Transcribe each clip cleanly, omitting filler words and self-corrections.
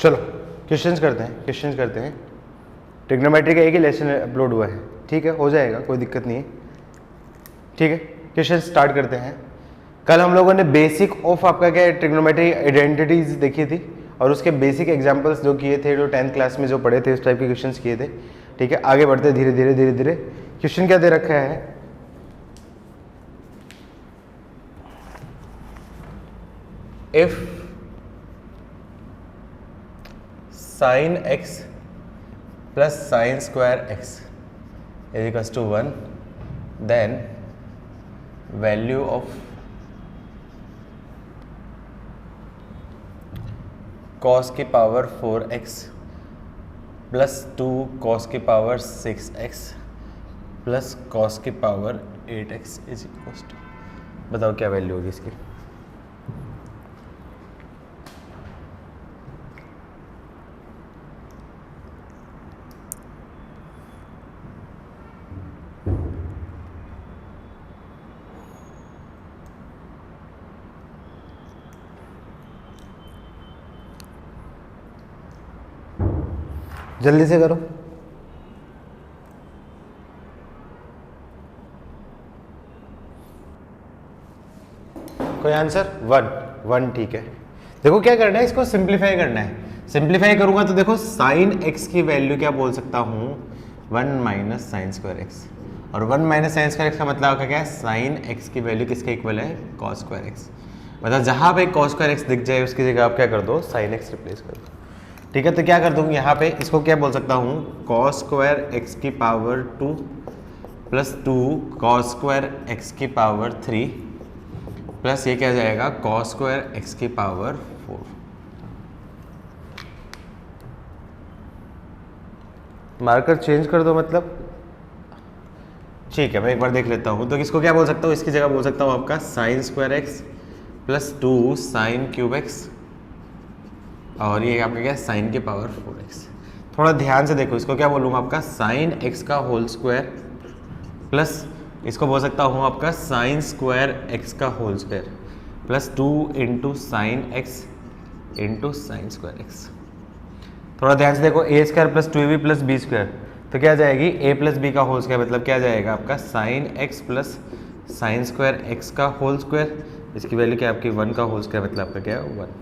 चलो क्वेश्चंस करते हैं। ट्रिग्नोमेट्री का एक ही लेसन अपलोड हुआ है, ठीक है, हो जाएगा, कोई दिक्कत नहीं है, ठीक है। क्वेश्चन स्टार्ट करते हैं। कल हम लोगों ने बेसिक ऑफ आपका क्या है ट्रिग्नोमेट्री आइडेंटिटीज देखी थी और उसके बेसिक एग्जांपल्स जो किए थे, जो 10th क्लास में जो पढ़े थे उस टाइप के क्वेश्चंस किए थे, ठीक है। आगे बढ़ते धीरे धीरे। क्वेश्चन क्या दे रखा है, if sine x plus sine square x is equals to 1, then value of cos की पावर 4x प्लस 2 cos की पावर 6x प्लस cos की power 8x is equals to, बताओ क्या वैल्यू होगी इसकी। जल्दी से करो। कोई आंसर? 1, ठीक है। देखो क्या करना है, इसको सिंप्लीफाई करना है। सिंप्लीफाई करूंगा तो देखो साइन एक्स की वैल्यू क्या बोल सकता हूं, 1 माइनस साइन स्क्वायर एक्स, और 1 माइनस साइन स्क्वायर एक्स का मतलब आपका क्या है, साइन एक्स की वैल्यू किसके इक्वल है, कॉस स्क्वायर एक्स। मतलब जहां पे कॉस स्क्वायर एक्स दिख जाए उसकी जगह आप क्या कर दो, साइन एक्स रिप्लेस कर दो, ठीक है। तो क्या कर दूँ यहाँ पे, इसको क्या बोल सकता हूँ, कॉस स्क्वायर एक्स की power 2 plus 2 cos square x की पावर 3 प्लस ये क्या जाएगा, कॉस स्क्वायर एक्स की पावर 4। मार्कर चेंज कर दो मतलब, ठीक है। मैं एक बार देख लेता हूँ। तो इसको क्या बोल सकता हूँ, इसकी जगह बोल सकता हूँ आपका sine square x plus 2 sine cube x, और ये आपका क्या है, साइन की पावर 4x। थोड़ा ध्यान से देखो, इसको क्या बोलूँगा आपका साइन x का होल स्क्वायर प्लस इसको बोल सकता हूँ आपका साइन स्क्वायर x का whole square plus 2 into sine X into sine square X. थोड़ा ध्यान से देखो, A square plus 2ab plus B square, तो क्या जाएगी a प्लस बी का होल स्क्वायर, मतलब क्या जाएगा आपका sine x plus sine square X का होल स्क्वायर, इसकी वैल्यू क्या आपकी 1 का होल स्क्वायर, मतलब आपका क्या है 1।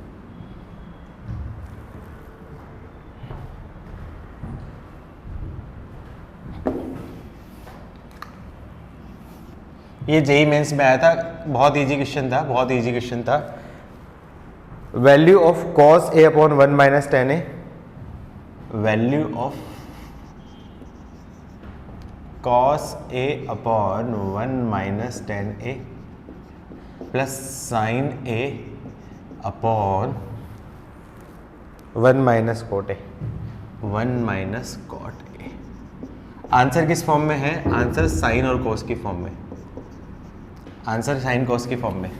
ये जेई मेंस में आया था, बहुत इजी क्वेश्चन था, value of cos A upon 1 minus ten a, value of cos A upon 1 minus ten a plus sine A upon 1 minus cot a, 1 minus cot a. Answer किस form में है, answer sine और cos की form में, answer sine cos की form में।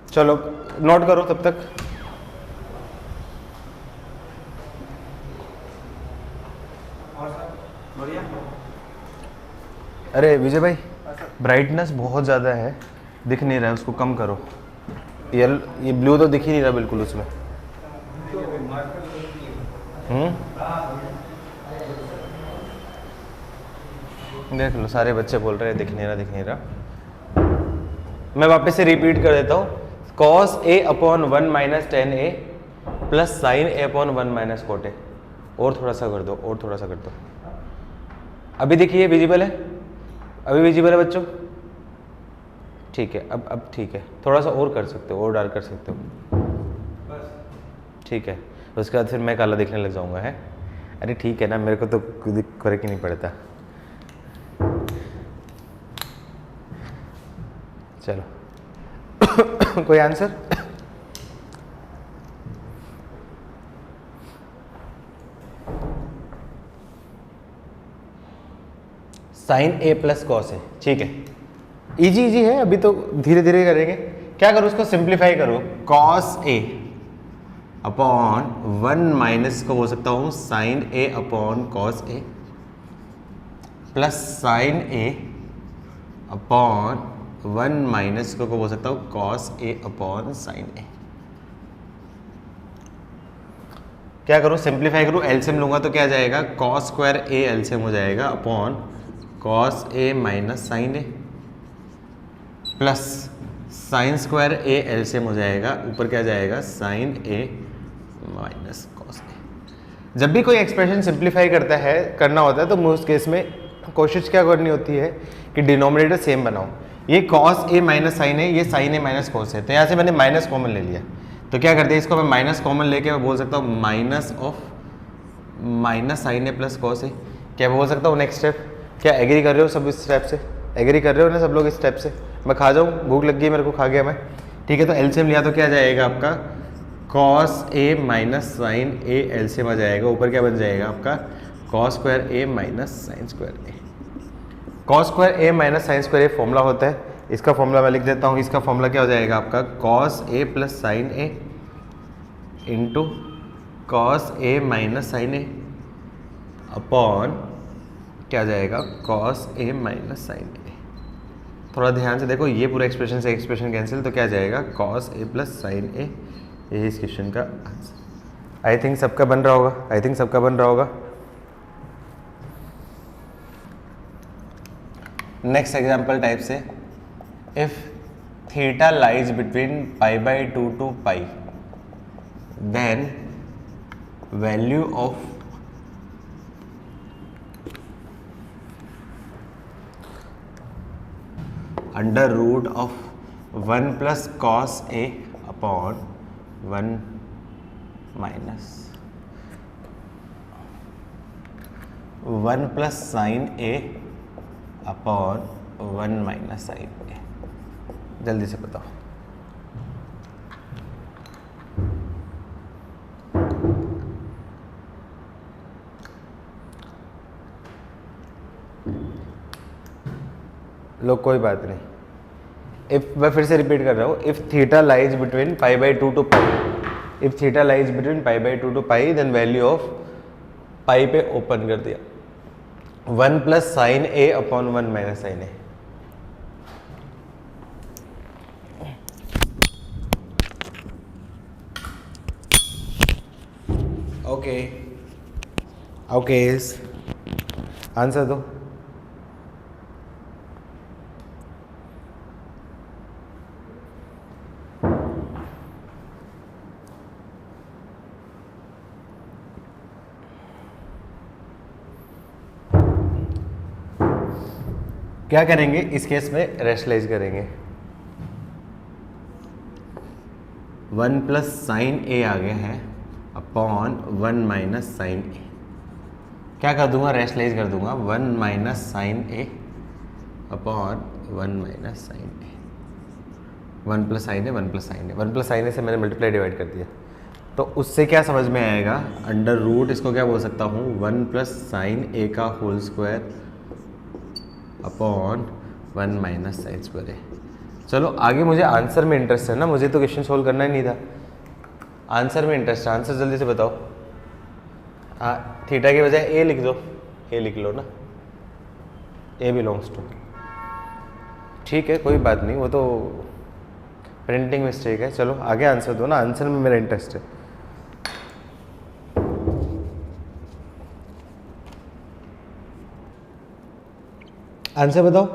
चलो note करो तब तक। अरे विजय भाई, ब्राइटनेस बहुत ज़्यादा है, दिख नहीं रहा है, उसको कम करो। ये ब्लू तो दिख ही नहीं रहा बिल्कुल उसमें। देख लो, सारे बच्चे बोल रहे हैं दिख नहीं रहा। मैं वापस से रिपीट कर देता हूँ, cos A upon 1 minus ten a plus sine A upon 1 minus cot A. और थोड़ा सा कर दो, अभी देखिए विजिबल है, अभी विजिबल है बच्चों, ठीक है। अब ठीक है, थोड़ा सा और कर सकते हो, और डार्क कर सकते हो, ठीक है। उसके बाद फिर मैं काला दिखने लग जाऊंगा, है। अरे ठीक है ना, मेरे को तो फर्क ही नहीं पड़ता। चलो कोई आंसर? साइन ए प्लस कॉस ए, ठीक है, इजी है, अभी तो धीरे धीरे करेंगे। क्या करो, उसको सिंप्लीफाई करो, कॉस ए अपॉन 1 माइनस को बोल सकता हूँ साइन ए अपॉन कॉस ए प्लस साइन ए अपॉन 1 माइनस को बोल सकता हूँ कॉस ए अपॉन साइन ए। क्या करूँ, सिंप्लीफाई करूँ, एलसीएम लूंगा तो क्या जाएगा, कॉस स्क्वायर ए एलसीएम हो जाएगा upon cos A minus sine A, plus sine square a LCM हो जाएगा, ऊपर क्या जाएगा sine a minus cos a. जब भी कोई एक्सप्रेशन सिंप्लीफाई करना होता है तो उस केस में कोशिश क्या करनी होती है कि डिनोमिनेटर सेम बनाओ। ये कॉस ए माइनस साइन है, ये साइन ए माइनस कॉस है, तो यहाँ से मैंने माइनस कॉमन ले लिया, तो क्या करते हैं इसको मैं माइनस कॉमन लेके मैं बोल सकता हूँ minus of minus sine A plus cos A. क्या बोल सकता हूँ नेक्स्ट स्टेप, क्या एग्री कर रहे हो सब इस स्टेप से, एग्री कर रहे हो ना सब लोग इस स्टेप से। मैं खा जाऊँ, भूख लग गई मेरे को, खा गया मैं, ठीक है। तो एलसीएम लिया तो क्या जाएगा आपका cos A minus sine A LCM आ जाएगा, ऊपर क्या बन जाएगा आपका cos square A minus sine square A. Cos square A minus sine square A formula होता है, इसका फॉर्मूला मैं लिख देता हूँ। इसका फॉर्मूला क्या हो जाएगा आपका cos A plus sine A into cos A minus sine A upon क्या जाएगा कॉस ए माइनस साइन ए। थोड़ा ध्यान से देखो, ये पूरा एक्सप्रेशन से एक्सप्रेशन कैंसिल, तो क्या जाएगा कॉस ए प्लस साइन ए। यही इस क्वेश्चन का आंसर। आई थिंक सबका बन रहा होगा, आई थिंक सबका बन रहा होगा। नेक्स्ट एग्जाम्पल टाइप से, if theta lies between pi by 2 to pi, then value of under root of 1 plus cos A upon 1 minus 1 plus sine A upon 1 minus sine A. जल्दी से बताओ। लोग कोई बात नहीं, इफ मैं फिर से रिपीट कर रहा हूँ, if theta lies between pi by 2 to pi, if theta lies between pi by 2 to pi, then value of pi पे ओपन कर दिया 1 plus sine A upon 1 minus sine A. Okay okay, answer दो। क्या करेंगे इस case में, rationalise करेंगे। 1 plus sine ए आ गया है अपॉन 1 माइनस साइन ए। क्या कर दूंगा, रेशनलाइज कर दूंगा 1 minus sine A upon 1 minus sine A. 1 plus sine A, 1 plus sine A, 1 plus sine ए से मैंने मल्टीप्लाई डिवाइड कर दिया, तो उससे क्या समझ में आएगा, अंडर रूट इसको क्या बोल सकता हूँ 1 प्लस साइन ए का whole square upon 1 minus sine square A. चलो आगे मुझे आंसर में इंटरेस्ट है ना, मुझे तो क्वेश्चन सोल्व करना ही नहीं था, आंसर में इंटरेस्ट है। आंसर जल्दी से बताओ। हाँ, थीटा के बजाय ए लिख दो, ए लिख लो ना, ए बिलोंग्स टू, ठीक है कोई बात नहीं, वो तो प्रिंटिंग मिस्टेक है। चलो आगे आंसर दो ना, आंसर में मेरा इंटरेस्ट है। आंसर बताओ।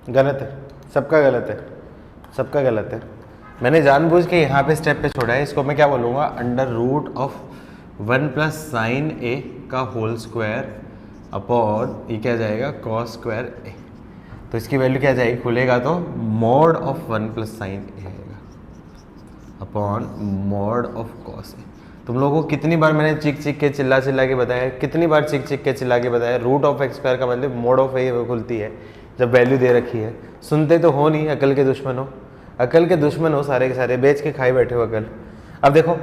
गलत है, सबका गलत है, सबका गलत है। मैंने जानबूझ के यहाँ पे स्टेप पे छोड़ा है, इसको मैं क्या बोलूँगा, under root of 1 plus sine A का होल स्क्वायर अपॉन ये क्या जाएगा कॉस स्क्वायर ए। तो इसकी वैल्यू क्या जाएगी, खुलेगा तो मॉड ऑफ 1 प्लस साइन ए आएगा अपॉन मॉड ऑफ कॉस ए। तुम लोगों को कितनी बार मैंने चिक चिक के चिल्ला के बताया, कितनी बार चिक चिक के चिल्ला के बताया, रूट ऑफ एक्स स्क्वायर का मतलब मोड ऑफ ए खुलती है जब वैल्यू दे रखी है। सुनते तो हो नहीं, अकल के दुश्मन हो, अकल के दुश्मन हो सारे के सारे, बेच के खाई बैठे हो अकल। अब देखो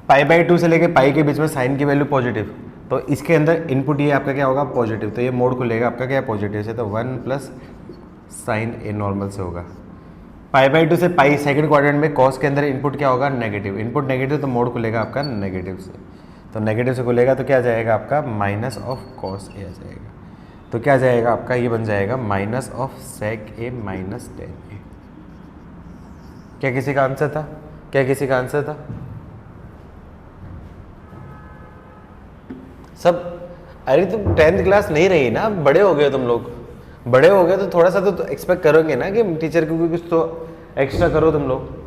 पाई बाई 2 से लेके पाई के बीच में साइन की वैल्यू पॉजिटिव, तो इसके अंदर इनपुट ये आपका क्या होगा पॉजिटिव, तो ये मोड खुलेगा आपका क्या पॉजिटिव से, तो 1 प्लस साइन ए नॉर्मल से होगा। पाई बाई 2 से पाई सेकंड क्वाड्रेंट में कॉस के अंदर इनपुट क्या होगा नेगेटिव, इनपुट नेगेटिव तो मोड खुलेगा आपका नेगेटिव से, तो नेगेटिव से खुलेगा तो क्या जाएगा आपका माइनस ऑफ कॉस ए आ जाएगा। तो क्या जाएगा आपका, ये बन जाएगा minus of sec A minus ten A. क्या किसी का आंसर था? क्या किसी का आंसर था? सब, अरे तुम 10th क्लास नहीं रही ना, बड़े हो गए तुम लोग, बड़े हो गए तो थोड़ा सा तो एक्सपेक्ट करोगे ना कि टीचर को कुछ तो एक्स्ट्रा करो तुम लोग।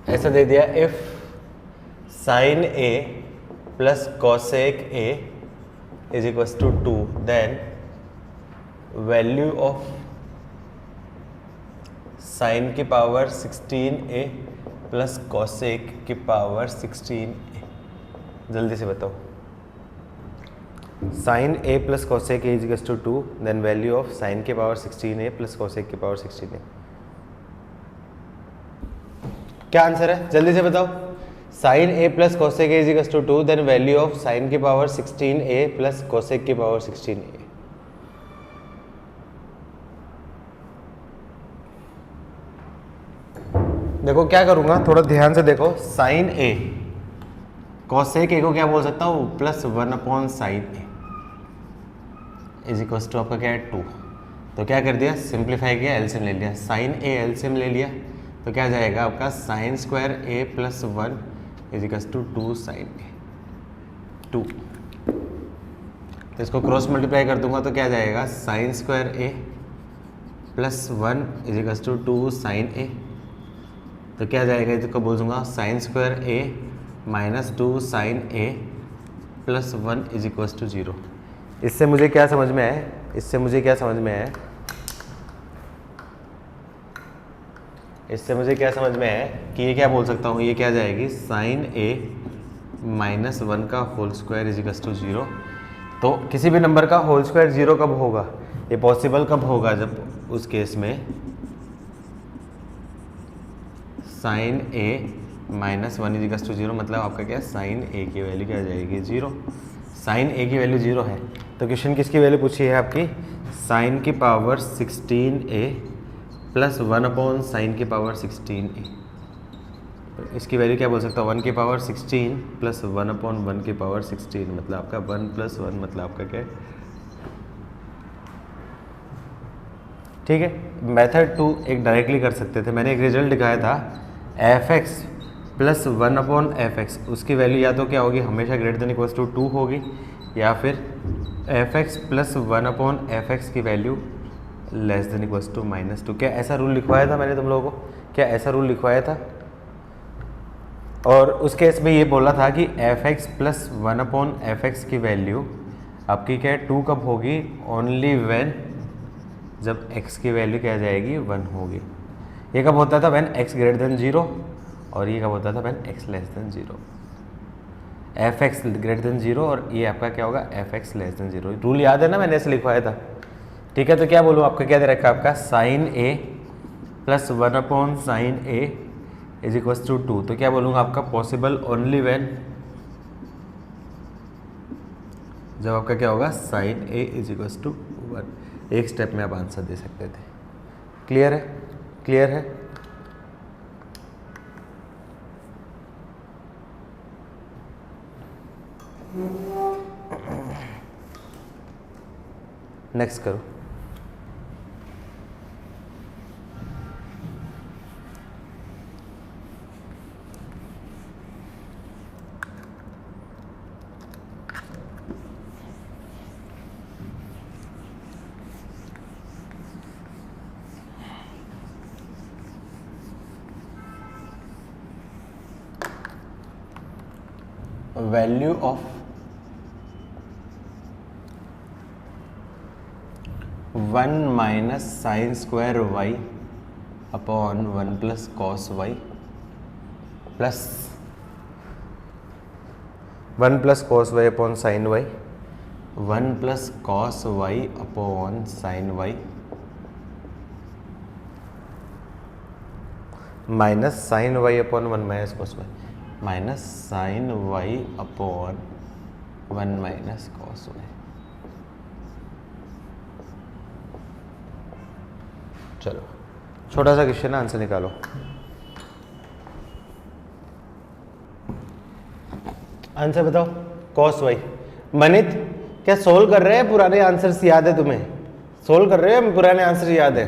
ऐसा दे दिया, if sine A plus cosec a is equal to 2, then value of sine की पावर 16a प्लस कॉसेक की पावर 16a। जल्दी से बताओ, sine A plus cosec a is equal to 2, then value of sine की power 16a plus cosec की power 16a। क्या answer है? जल्दी से बताओ। Sine A plus cosec a is equal to 2, then value of sine की power 16a plus cosec की power 16a। देखो क्या करूंगा, थोड़ा ध्यान से देखो। साइन ए, कॉसेक ए को क्या बोल सकता हूँ, plus 1 upon sine a is equal to आपका क्या है 2। तो क्या कर दिया, सिंप्लीफाई किया, एलसीएम ले लिया। साइन ए एलसीएम ले लिया तो क्या जाएगा आपका, sine square A plus 1 is equal to 2 sine A 2। तो इसको क्रॉस मल्टीप्लाई कर दूंगा तो क्या जाएगा, sine square A plus 1 is equal to 2 sine A. तो क्या जाएगा, इसको बोल दूंगा sine square A minus 2 sine A plus 1 is equal to 0। इससे मुझे क्या समझ में आया, इससे मुझे क्या समझ में आया, इससे मुझे क्या समझ में आया कि ये क्या बोल सकता हूँ, ये क्या जाएगी, साइन ए माइनस 1 का whole square is equal to 0। तो किसी भी नंबर का होल स्क्वायर 0 कब होगा, ये पॉसिबल कब होगा, जब उस केस में sine a minus 1 is equal to 0, मतलब आपका क्या, साइन ए की वैल्यू क्या आ जाएगी 0। साइन ए की वैल्यू 0 है तो क्वेश्चन किसकी वैल्यू पूछी है आपकी, साइन की power 16a plus 1 upon sign की पावर 16a। तो इसकी वैल्यू क्या बोल सकता हूँ, 1 की पावर 16 प्लस 1 अपॉन 1 की पावर 16, मतलब आपका 1 प्लस 1 मतलब आपका क्या है। ठीक है, मेथड 2 एक डायरेक्टली कर सकते थे, मैंने एक रिजल्ट दिखाया था F X plus 1 upon F x, उसकी वैल्यू या तो क्या होगी, हमेशा ग्रेटर देन इक्वल्स टू 2 होगी, या फिर F X plus 1 upon F X की value less than equals to -2। क्या ऐसा रूल लिखवाया था मैंने तुम लोगों को, क्या ऐसा रूल लिखवाया था? और उस केस में ये बोला था कि F X plus 1 upon F X की वैल्यू आपकी क्या है 2 कब होगी, ओनली व्हेन जब x की वैल्यू क्या जाएगी 1 होगी। ये कब होता था, व्हेन x ग्रेटर देन 0, और ये कब होता था, when x less than 0। F x greater than 0 और ये आपका क्या होगा, F x less than 0। Rule याद है ना, मैंने ऐसे लिखवाया था। ठीक है, तो क्या बोलूँ, आपका क्या दे रखा है, आपका sine A plus 1 upon sine a is equal to 2। तो क्या बोलूँगा आपका, पॉसिबल ओनली व्हेन जब आपका क्या होगा, sine a is equal to 1। एक स्टेप में आप आंसर दे सकते थे। क्लियर है, क्लियर है। नेक्स्ट करो। Value of 1 minus sine square y upon 1 plus cos y plus 1 plus cos y upon sine y, 1 plus cos y upon sine y minus sine y upon 1 minus cos y, minus sine y upon 1 minus cos y. चलो छोटा सा question है, answer निकालो। Answer बताओ। Cos Y. Manit क्या solve कर रहे हैं? पुराने आंसर्स याद है तुम्हें? सोल्व कर रहे हो? पुराने आंसर याद है?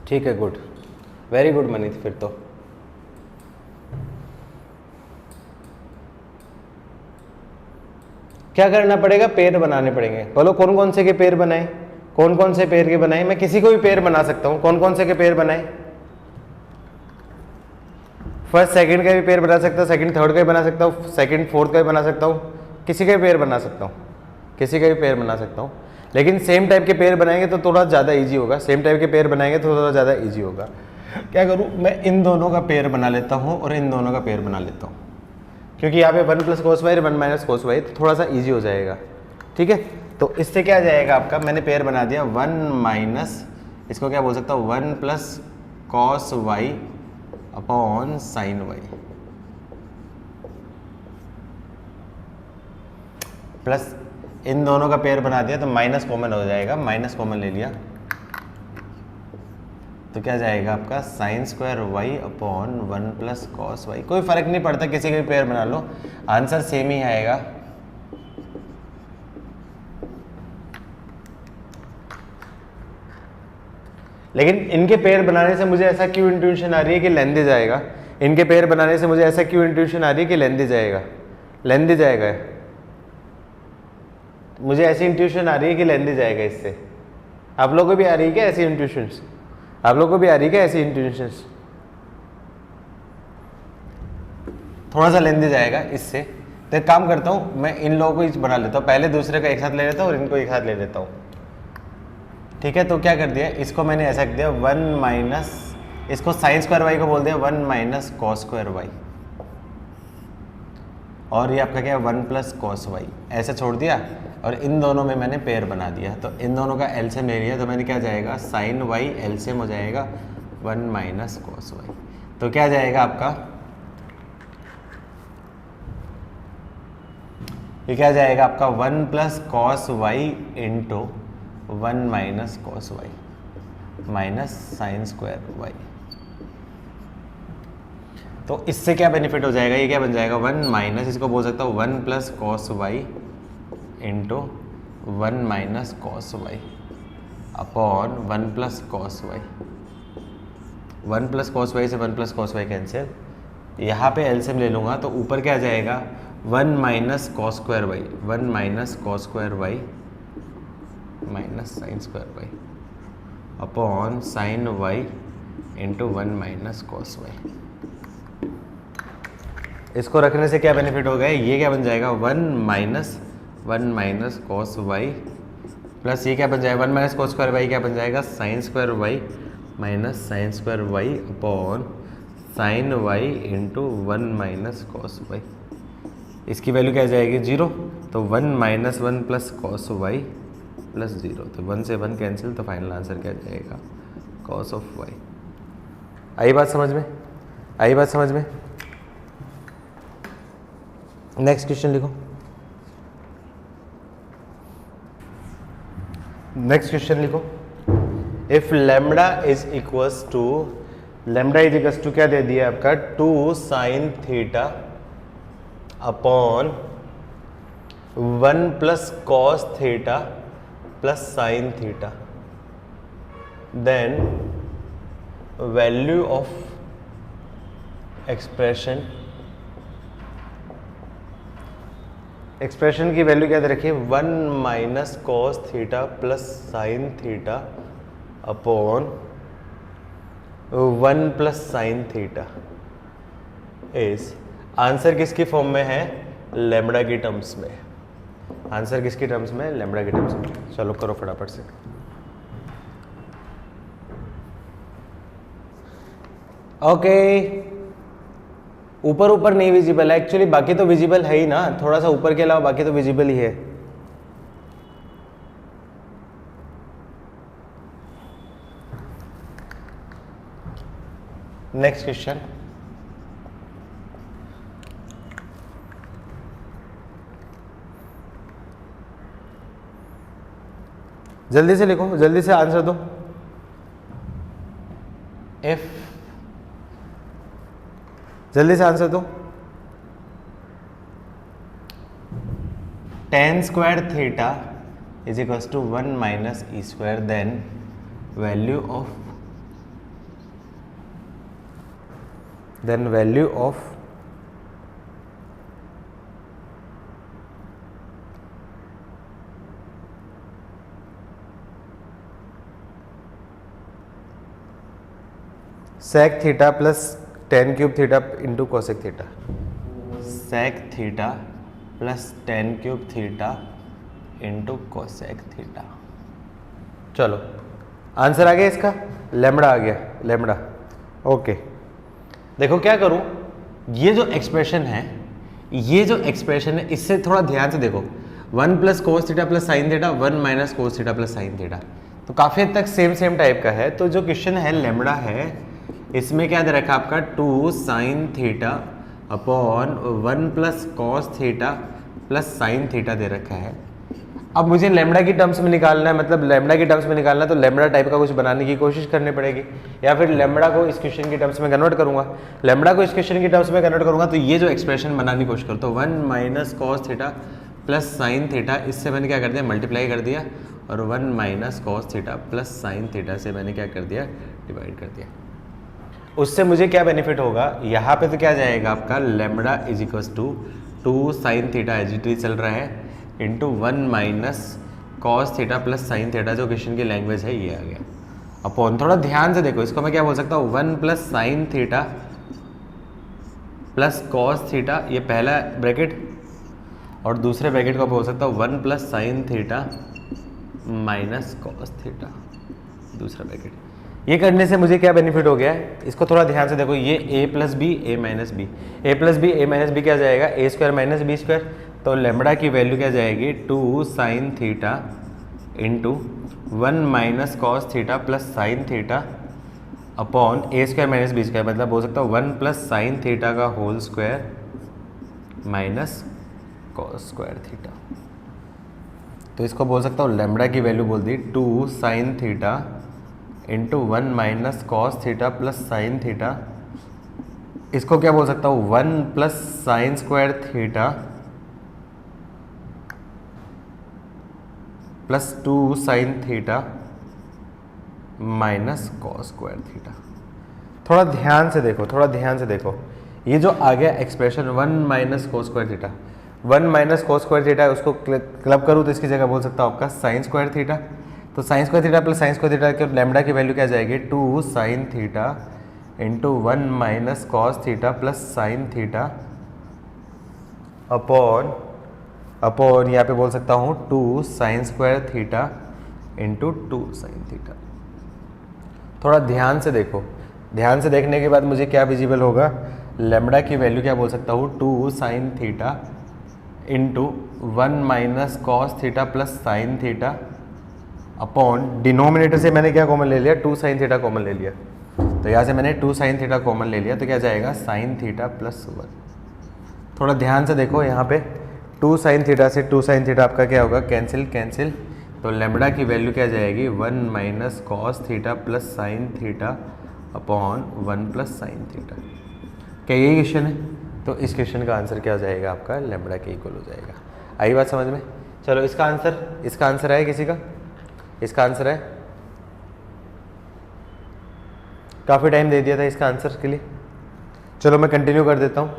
ठीक है, गुड, वेरी गुड मनीत। फिर तो क्या करना पड़ेगा? पेयर बनाने पड़ेंगे। बोलो कौन कौन से के पेयर बनाए? कौन कौन से पेयर के बनाए? मैं किसी को भी पेयर बना सकता हूं। कौन कौन से के पेयर बनाए? फर्स्ट सेकंड का भी पेयर बना सकता हूँ, सेकंड थर्ड का भी बना सकता हूँ, सेकंड फोर्थ का भी बना सकता हूँ, किसी का भी पेयर बना सकता हूँ, किसी का भी पेयर बना सकता हूँ। लेकिन सेम टाइप के पेयर बनाएंगे तो थोड़ा ज़्यादा इजी होगा। सेम टाइप के पेयर बनाएंगे तो थोड़ा ज़्यादा इजी होगा। क्या करूँ मैं? इन दोनों का पेयर बना लेता हूँ और इन दोनों का पेयर बना लेता हूँ, क्योंकि यहाँ पे 1 + cos y 1 - cos y तो थोड़ा सा ईजी हो जाएगा। ठीक है, तो इससे क्या जाएगा आपका? मैंने पेयर बना दिया 1 - इसको क्या बोल सकता हूँ? 1 + cos y upon sin y plus इन दोनों का पेयर बना दिया तो माइनस कॉमन हो जाएगा, माइनस कॉमन ले लिया तो क्या जाएगा आपका? sin² y upon 1 + cos y। कोई फर्क नहीं पड़ता, किसी का भी पेयर बना लो, आंसर सेम ही आएगा। लेकिन इनके पेयर बनाने से मुझे ऐसा क्यों इंट्यूशन आ रही है कि लेंदी जाएगा? इनके पेयर बनाने से मुझे ऐसा क्यों इंट्यूशन आ रही है कि लेंदी जाएगा? लेंदी जाएगा, मुझे ऐसी इंट्यूशन आ रही है कि लेंदी जाएगा इससे। आप लोगों को भी आ रही है क्या ऐसी इंट्यूशंस? आप लोगों को भी आ रही है क्या ऐसी इंट्यूशंस? थोड़ा सा लेंदी जाएगा इससे। तो एक काम करता हूँ, मैं इन लोगों को ही बना लेता हूँ, पहले दूसरे का एक साथ ले लेता हूँ और इनको एक साथ ले लेता हूँ। ठीक है, तो क्या कर दिया? इसको मैंने ऐसा कर दिया 1 - इसको sin² y को बोल दिया 1 - cos² y, और ये आपका क्या है? 1 + cos y ऐसे छोड़ दिया, और इन दोनों में मैंने पेयर बना दिया। तो इन दोनों का एलसीएम ले लिया, तो मैंने क्या जाएगा? sin y एलसीएम हो जाएगा 1 - cos y। तो क्या जाएगा आपका? ये क्या जाएगा आपका? 1 + cos y into 1 - cos y minus sin² y। तो इससे क्या बेनिफिट हो जाएगा? ये क्या बन जाएगा? 1 - इसको बोल सकता हूँ 1 + cos y into 1 - cos y upon 1 + cos y। 1 + cos y से 1 + cos y कैंसिल, यहाँ पे एलसीएम ले लूँगा तो ऊपर क्या जाएगा? 1 - cos² y, 1 - cos² y minus sin² y upon sin y into 1 - cos y। इसको रखने से क्या बेनिफिट हो गया? ये क्या बन जाएगा? 1 - cos y प्लस ये क्या बन जाएगा? 1 - cos² y क्या बन जाएगा? sin² y minus sin² y upon sin y into 1 - cos y। इसकी वैल्यू क्या जाएगी? 0। तो 1 - 1 + cos y प्लस 0, तो 1 से 1 कैंसिल, तो फाइनल आंसर क्या जाएगा? cos of y। आई बात समझ में? आई बात समझ में? नेक्स्ट क्वेश्चन लिखो। नेक्स्ट क्वेश्चन लिखो। If lambda is equals to, lambda is equals to क्या दे दिया आपका? 2 sin theta upon 1 + cos theta plus sin theta, then value of expression, expression की वैल्यू क्या दे रखी है? 1 - cos theta plus sin theta upon 1 + sin theta is, answer किसकी फॉर्म में है? लैम्बडा की टर्म्स में। आंसर किसकी टर्म्स में? लैम्बडा की टर्म्स में। चलो करो फटाफट से। ओके, ऊपर ऊपर नहीं विजिबल है एक्चुअली, बाकी तो विजिबल है ही ना, थोड़ा सा ऊपर के अलावा बाकी तो विजिबल ही है। Next question. जल्दी से लिखो, जल्दी से आंसर दो। इफ, जल्दी से आंसर दो। tan square theta is equals to 1 minus e square, then value of sec theta plus tan cube theta into cosec theta, sec theta plus tan cube theta into cosec theta. चलो answer आ गया इसका, lambda आ गया, lambda. Okay, देखो क्या करूं, ये जो एक्सप्रेशन है इससे थोड़ा ध्यान से देखो। 1 plus cos theta plus sine theta, 1 minus cos theta plus sine theta, तो काफी हद तक सेम टाइप का है। तो जो क्वेश्चन है लेमड़ा है, इसमें क्या दे रखा है आपका 2 sine theta upon 1 plus cos theta plus sine theta दे रखा है। अब मुझे लेमड़ा की टर्म्स में निकालना है, मतलब लेमड़ा की टर्म्स में निकालना है, तो लेमड़ा टाइप का कुछ बनाने की कोशिश करनी पड़ेगी, या फिर लेमड़ा को इस क्वेश्चन की टर्म्स में कन्वर्ट करूंगा। लेमड़ा को इस क्वेश्चन की टर्म्स में कन्वर्ट करूंगा तो ये जो एक्सप्रेशन बनाने की कोशिश करता हूँ, 1 minus cos theta plus sine theta, इससे मैंने क्या कर दिया, मल्टीप्लाई कर दिया, और 1 minus cos theta plus sine theta से मैंने क्या कर दिया, डिवाइड कर दिया। उससे मुझे क्या बेनिफिट होगा, यहाँ पे तो क्या जाएगा आपका lambda is equals to 2 sine theta as it is चल रहा है into 1 minus cos theta plus sine theta, जो क्वेश्चन की लैंग्वेज है ये आ गया अपॉन। थोड़ा ध्यान से देखो, इसको मैं क्या बोल सकता हूँ, 1 plus sine theta plus cos theta, ये पहला ब्रैकेट, और दूसरे ब्रैकेट को बोल सकता हूँ 1 plus sine theta minus cos theta, दूसरा ब्रैकेट। ये करने से मुझे क्या बेनिफिट हो गया है, इसको थोड़ा ध्यान से देखो, ये a plus B A minus B, A plus B A minus B क्या जाएगा, A square minus B square, तो लेमड़ा की वैल्यू क्या जाएगी, 2 sine theta into 1 minus cos theta plus sine theta upon A square minus B square, मतलब बोल सकता हूँ 1 प्लस साइन थीटा का whole square minus cos square theta. तो इसको बोल सकता हूँ लेमड़ा की वैल्यू बोल दी 2 sine theta into 1 minus cos theta plus sine theta, इसको क्या बोल सकता हूँ 1 plus sine square theta plus 2 sine theta minus cos square theta. थोड़ा ध्यान से देखो, थोड़ा ध्यान से देखो, ये जो आ गया expression 1 minus cos square theta, 1 minus cos square theta है, उसको क्लब करूँ तो इसकी जगह बोल सकता हूँ आपका साइन स्क्वायर थीटा, तो sign square theta plus sine square theta के लेमड़ा की वैल्यू क्या जाएगी, 2 sine theta into 1 minus cos theta plus sine theta upon यहाँ पे बोल सकता हूँ 2 sign square theta into 2 sine theta. थोड़ा ध्यान से देखो, ध्यान से देखने के बाद मुझे क्या विजिबल होगा, लेमड़ा की वैल्यू क्या बोल सकता हूँ, 2 sine theta into 1 minus cos theta plus sine theta upon, denominator से मैंने क्या कॉमन ले लिया, 2 साइन थीटा कॉमन ले लिया, तो यहाँ से मैंने 2 साइन थीटा कॉमन ले लिया, तो क्या जाएगा साइन थीटा प्लस 1। थोड़ा ध्यान से देखो, यहाँ पे 2 साइन थीटा से 2 साइन थीटा आपका क्या होगा, कैंसिल, तो लेमड़ा की वैल्यू क्या जाएगी, 1 minus cos theta plus sine theta upon 1 plus sine theta. क्या यही क्वेश्चन है, तो इस क्वेश्चन का आंसर क्या हो जाएगा आपका, लेमड़ा के इक्वल हो जाएगा। आई बात समझ में। चलो इसका आंसर है किसी का, इसका आंसर है, काफ़ी टाइम दे दिया था इसका आंसर के लिए। चलो मैं कंटिन्यू कर देता हूँ,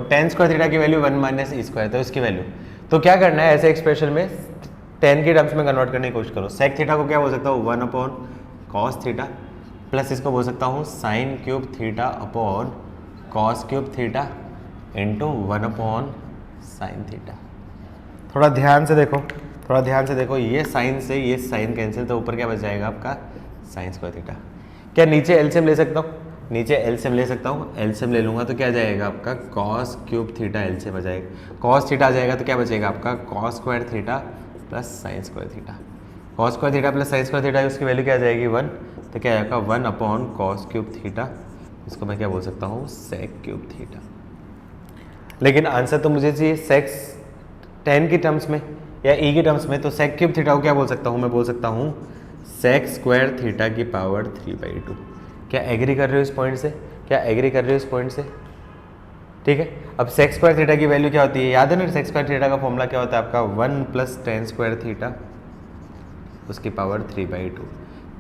tan स्क्वायर थीटा की वैल्यू 1 माइनस ई स्क्वायर, तो इसकी वैल्यू, तो क्या करना है, ऐसे एक्सप्रेशन में tan की टर्म्स में कन्वर्ट करने की कोशिश करो। सेक थीटा को क्या बोल सकता हूँ, 1 अपॉन कॉस थीटा, प्लस इसको बोल सकता हूँ sine cube theta upon cos cube theta into 1 upon sine theta. थोड़ा ध्यान से देखो, ये साइन से ये साइन कैंसिल, तो ऊपर क्या बच जाएगा आपका साइन स्क्वायर थीटा। क्या नीचे एलसीएम ले सकता हूँ, नीचे एलसीएम ले सकता हूँ, एलसीएम ले लूँगा तो क्या जाएगा आपका कॉस क्यूब थीटा, एलसीएम आ जाएगा, कॉस थीटा आ जाएगा, तो क्या बचेगा आपका cos square theta plus sine square theta, cos square theta plus sine square theta, उसकी वैल्यू क्या आ जाएगी 1, तो क्या आएगा 1 अपॉन कॉस क्यूब थीटा, इसको मैं क्या बोल सकता हूँ सेक क्यूब थीटा। लेकिन आंसर तो मुझे चाहिए सेक्स tan की टर्म्स में, या ई के टर्म्स में, तो सेक क्यूब थीटा को क्या बोल सकता हूँ, मैं बोल सकता हूँ सेक स्क्वायर थीटा की पावर 3/2। क्या एग्री कर रहे हो इस पॉइंट से, क्या एग्री कर रहे हो इस पॉइंट से? ठीक है, अब सेक स्क्वायर थीटा की वैल्यू क्या होती है, याद है ना, सेक स्क्वायर थीटा का फॉर्मूला क्या होता है आपका 1 + tan स्क्वायर थीटा उसकी पावर 3/2।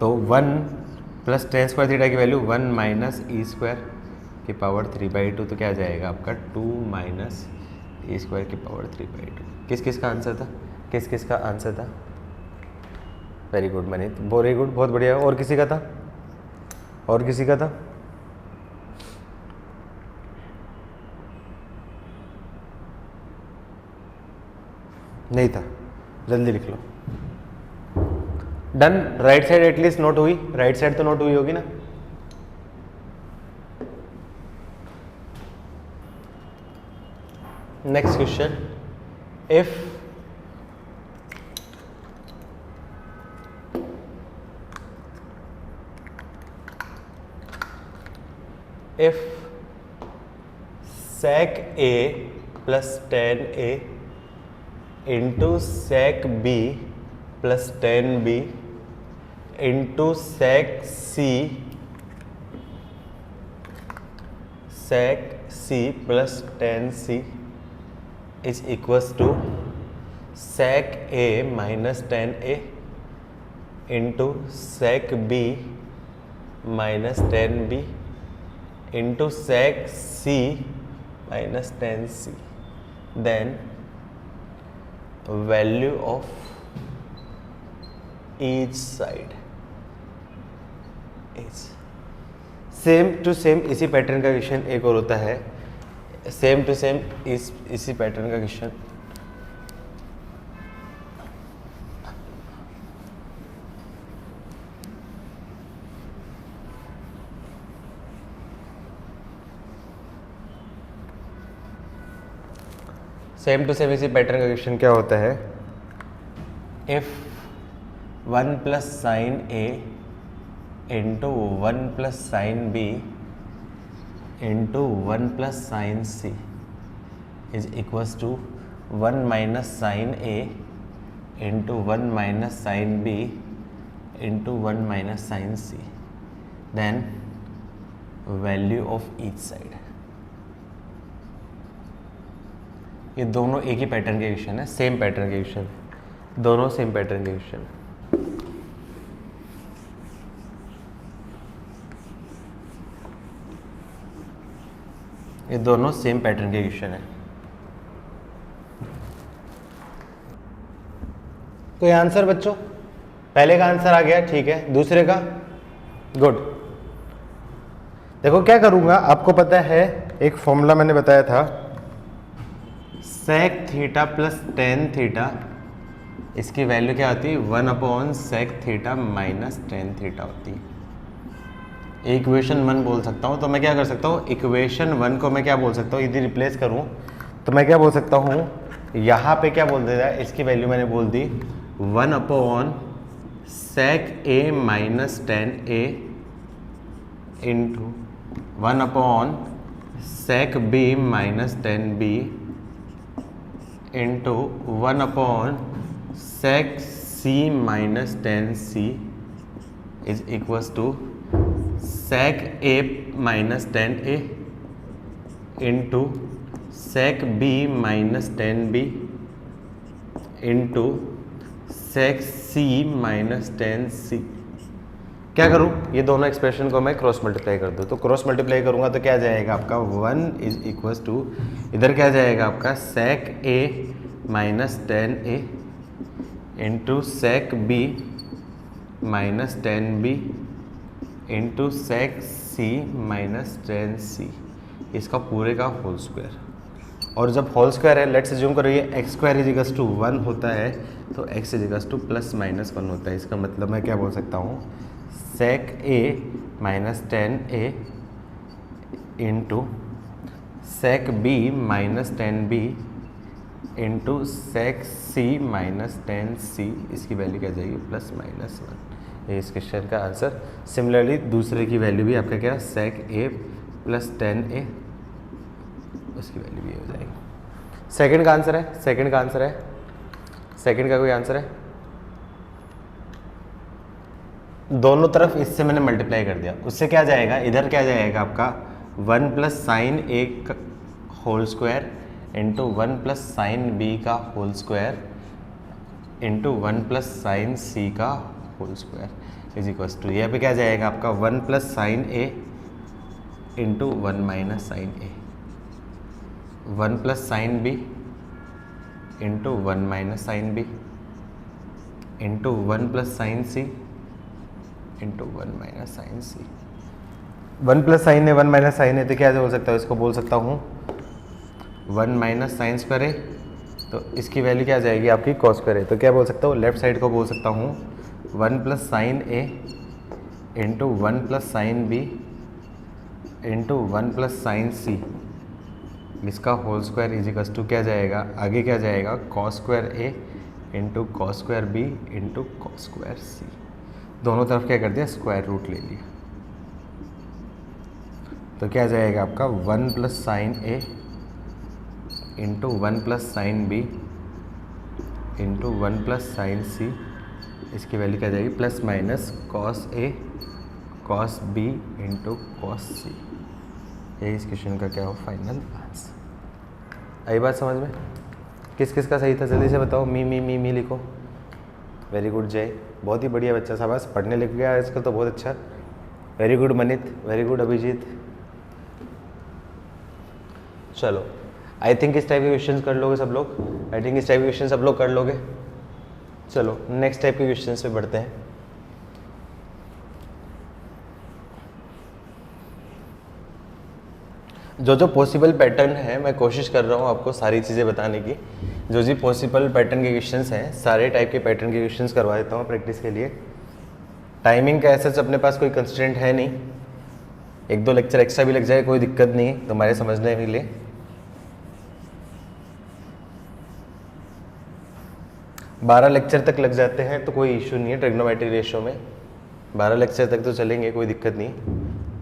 तो 1 + tan स्क्वायर थीटा की वैल्यू 1 - e स्क्वायर की पावर 3/2, तो क्या आ जाएगा आपका 2 - e स्क्वायर की पावर 3/2। किस किस का आंसर था, किस किस का आंसर था? वेरी गुड मनीत, वेरी गुड, बहुत बढ़िया। और किसी का था, और किसी का था? नहीं था, जल्दी लिख लो। Done, right side at least note हुई, राइट साइड तो नोट हुई होगी ना। Next question, if sec A plus tan A into sec B plus tan B into sec C plus tan C is equals to sec A minus tan A into sec B minus tan B into sec C minus tan C, then value of each side is same to same. इसी pattern का question एक और होता है, same to same इसी pattern का question same to same इसी pattern का क्वेश्चन क्या होता है, if 1 + sin A into 1 + sin B into 1 + sin C is equals to 1 - sin A into 1 - sin B into 1 - sin C, then value of each side। ये दोनों एक ही pattern के question है, सेम पैटर्न के क्वेश्चन, दोनों सेम पैटर्न के question. ये दोनों सेम पैटर्न के क्वेश्चन है। कोई आंसर बच्चों? पहले का आंसर आ गया, ठीक है, दूसरे का? गुड। देखो क्या करूंगा, आपको पता है एक फॉर्मूला मैंने बताया था, sec theta plus tan theta, इसकी वैल्यू क्या होती है 1/sec theta minus tan theta होती है। इक्वेशन 1 बोल सकता हूँ, तो मैं क्या कर सकता हूँ, इक्वेशन 1 को मैं क्या बोल सकता हूँ, यदि रिप्लेस करूँ तो मैं क्या बोल सकता हूँ, यहाँ पे क्या बोल देता है, इसकी वैल्यू मैंने बोल दी 1/sec A minus tan A into 1/sec B minus tan B into 1/sec C minus tan C is equals to sec A minus tan A into sec B minus tan B into sec C minus tan C। क्या करूँ, ये दोनों expression को मैं cross multiply कर दूँ, तो cross multiply करूँगा तो क्या जाएगा आपका 1 इज इक्वल्स टू, इधर क्या जाएगा आपका sec A minus tan A into sec B minus tan B into sec C minus tan C, इसका पूरे का होल स्क्वायर। और जब होल स्क्वायर है, लेट्स अज्यूम करो ये x square is equals to 1 होता है, तो x इज इक्वल्स टू +-1 होता है। इसका मतलब मैं क्या बोल सकता हूँ, sec A minus tan A into sec B minus tan B into sec C minus tan C, इसकी वैल्यू क्या जाएगी +-1। ये इस क्वेश्चन का आंसर। सिमिलरली दूसरे की वैल्यू भी आपका क्या, sec A plus tan A, उसकी वैल्यू भी हो जाएगी। सेकंड का आंसर है, सेकंड का आंसर है सेकंड का कोई आंसर है? दोनों तरफ इससे मैंने मल्टीप्लाई कर दिया, उससे क्या जाएगा, इधर क्या जाएगा आपका 1 plus sine A whole square into 1 plus sine B का whole square into 1 plus sine C का whole square is equals to, यहाँ पे क्या जाएगा आपका 1 plus sine A into 1 minus sine A, 1 plus sine B into 1 minus sine B into 1 plus sine C into 1 minus sine C. 1 plus sine है 1 minus sign है तो क्या बोल सकता हूँ, इसको बोल सकता हूँ 1 माइनस साइन स्क्वायर है, तो इसकी वैल्यू क्या जाएगी आपकी कॉस स्क्वायर है, तो क्या बोल सकता हूँ, लेफ्ट साइड को बोल सकता हूँ 1 plus sine A into 1 plus sine B into 1 plus sine C इसका whole square is equals to क्या जाएगा, आगे क्या जाएगा cos square A into cos square B into cos square C, दोनों तरफ क्या कर दिया स्क्वायर रूट ले लिया, तो क्या जाएगा आपका 1 plus sine A into 1 plus sine B into 1 plus sine C, इसकी वैल्यू क्या जाएगी plus minus cos A cos B into cos C. ये इस क्वेश्चन का क्या हो फाइनल आंसर। आई बात समझ में? किस किस का सही था जल्दी से बताओ, मी लिखो। वेरी गुड जय, बहुत ही बढ़िया बच्चा, शाबाश, पढ़ने लिख गया आजकल तो बहुत अच्छा। Very good Manit, very good Abhijit. चलो आई थिंक इस टाइप के क्वेश्चंस कर लोगे सब लोग, आई थिंक इस टाइप के क्वेश्चन सब लोग कर लोगे। चलो नेक्स्ट टाइप के क्वेश्चन पे बढ़ते हैं। जो जो पॉसिबल पैटर्न है मैं कोशिश कर रहा हूँ आपको सारी चीज़ें बताने की, जो जो पॉसिबल पैटर्न के क्वेश्चंस हैं सारे टाइप के पैटर्न के क्वेश्चंस करवा देता हूँ प्रैक्टिस के लिए। टाइमिंग का ऐसा अपने पास कोई कंस्ट्रेंट है नहीं, 1-2 लेक्चर एक्स्ट्रा भी लग जाए कोई दिक्कत नहीं है तुम्हारे समझने के लिए। बारह लेक्चर तक लग जाते हैं तो कोई इशू नहीं है, ट्रिग्नोमेट्री रेशियो में 12 लेक्चर तक तो चलेंगे, कोई दिक्कत नहीं।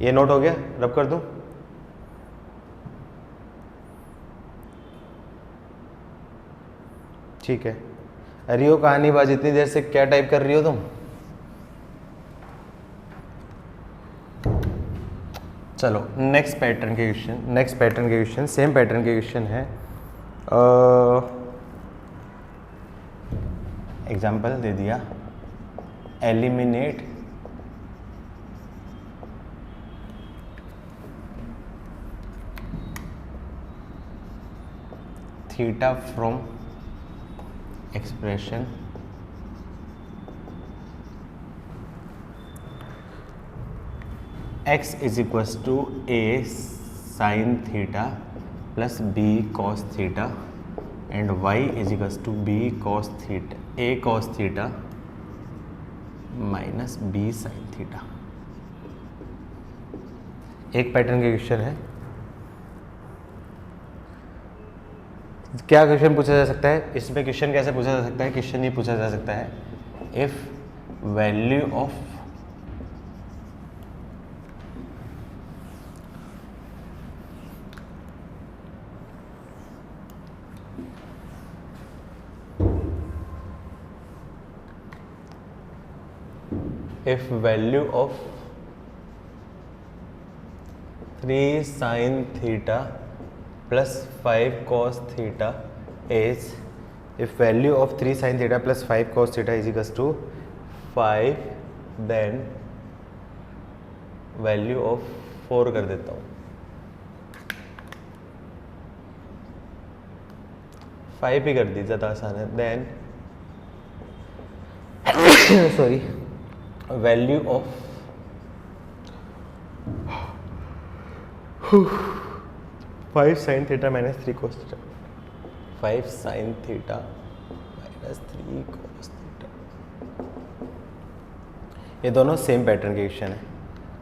ये नोट हो गया, रब कर दूँ? ठीक है। अरे वो कहानीबाज इतनी देर से क्या टाइप कर रही हो तुम? चलो नेक्स्ट पैटर्न के क्वेश्चन, सेम पैटर्न के क्वेश्चन है। एग्जाम्पल दे दिया, eliminate theta from expression x is equals to a sine theta plus b cos theta and y is equals to b cos theta, a cos theta minus b sine theta. एक pattern का question है। क्या question पूछा जा सकता है इसमें? Question कैसे पूछा जा सकता है? क्वेश्चन ये पूछा जा सकता है, if value of value of 3 sin theta plus 5 cos theta is, if value of 3 sin theta plus 5 cos theta is equals to 5, then value of 4 कर देता हूँ, 5 ही कर दी, ज़्यादा आसान है। Then sorry, value of 5 sin theta minus 3 cos theta, 5 sin theta minus 3 cos theta. ये दोनों same pattern के क्वेश्चन है,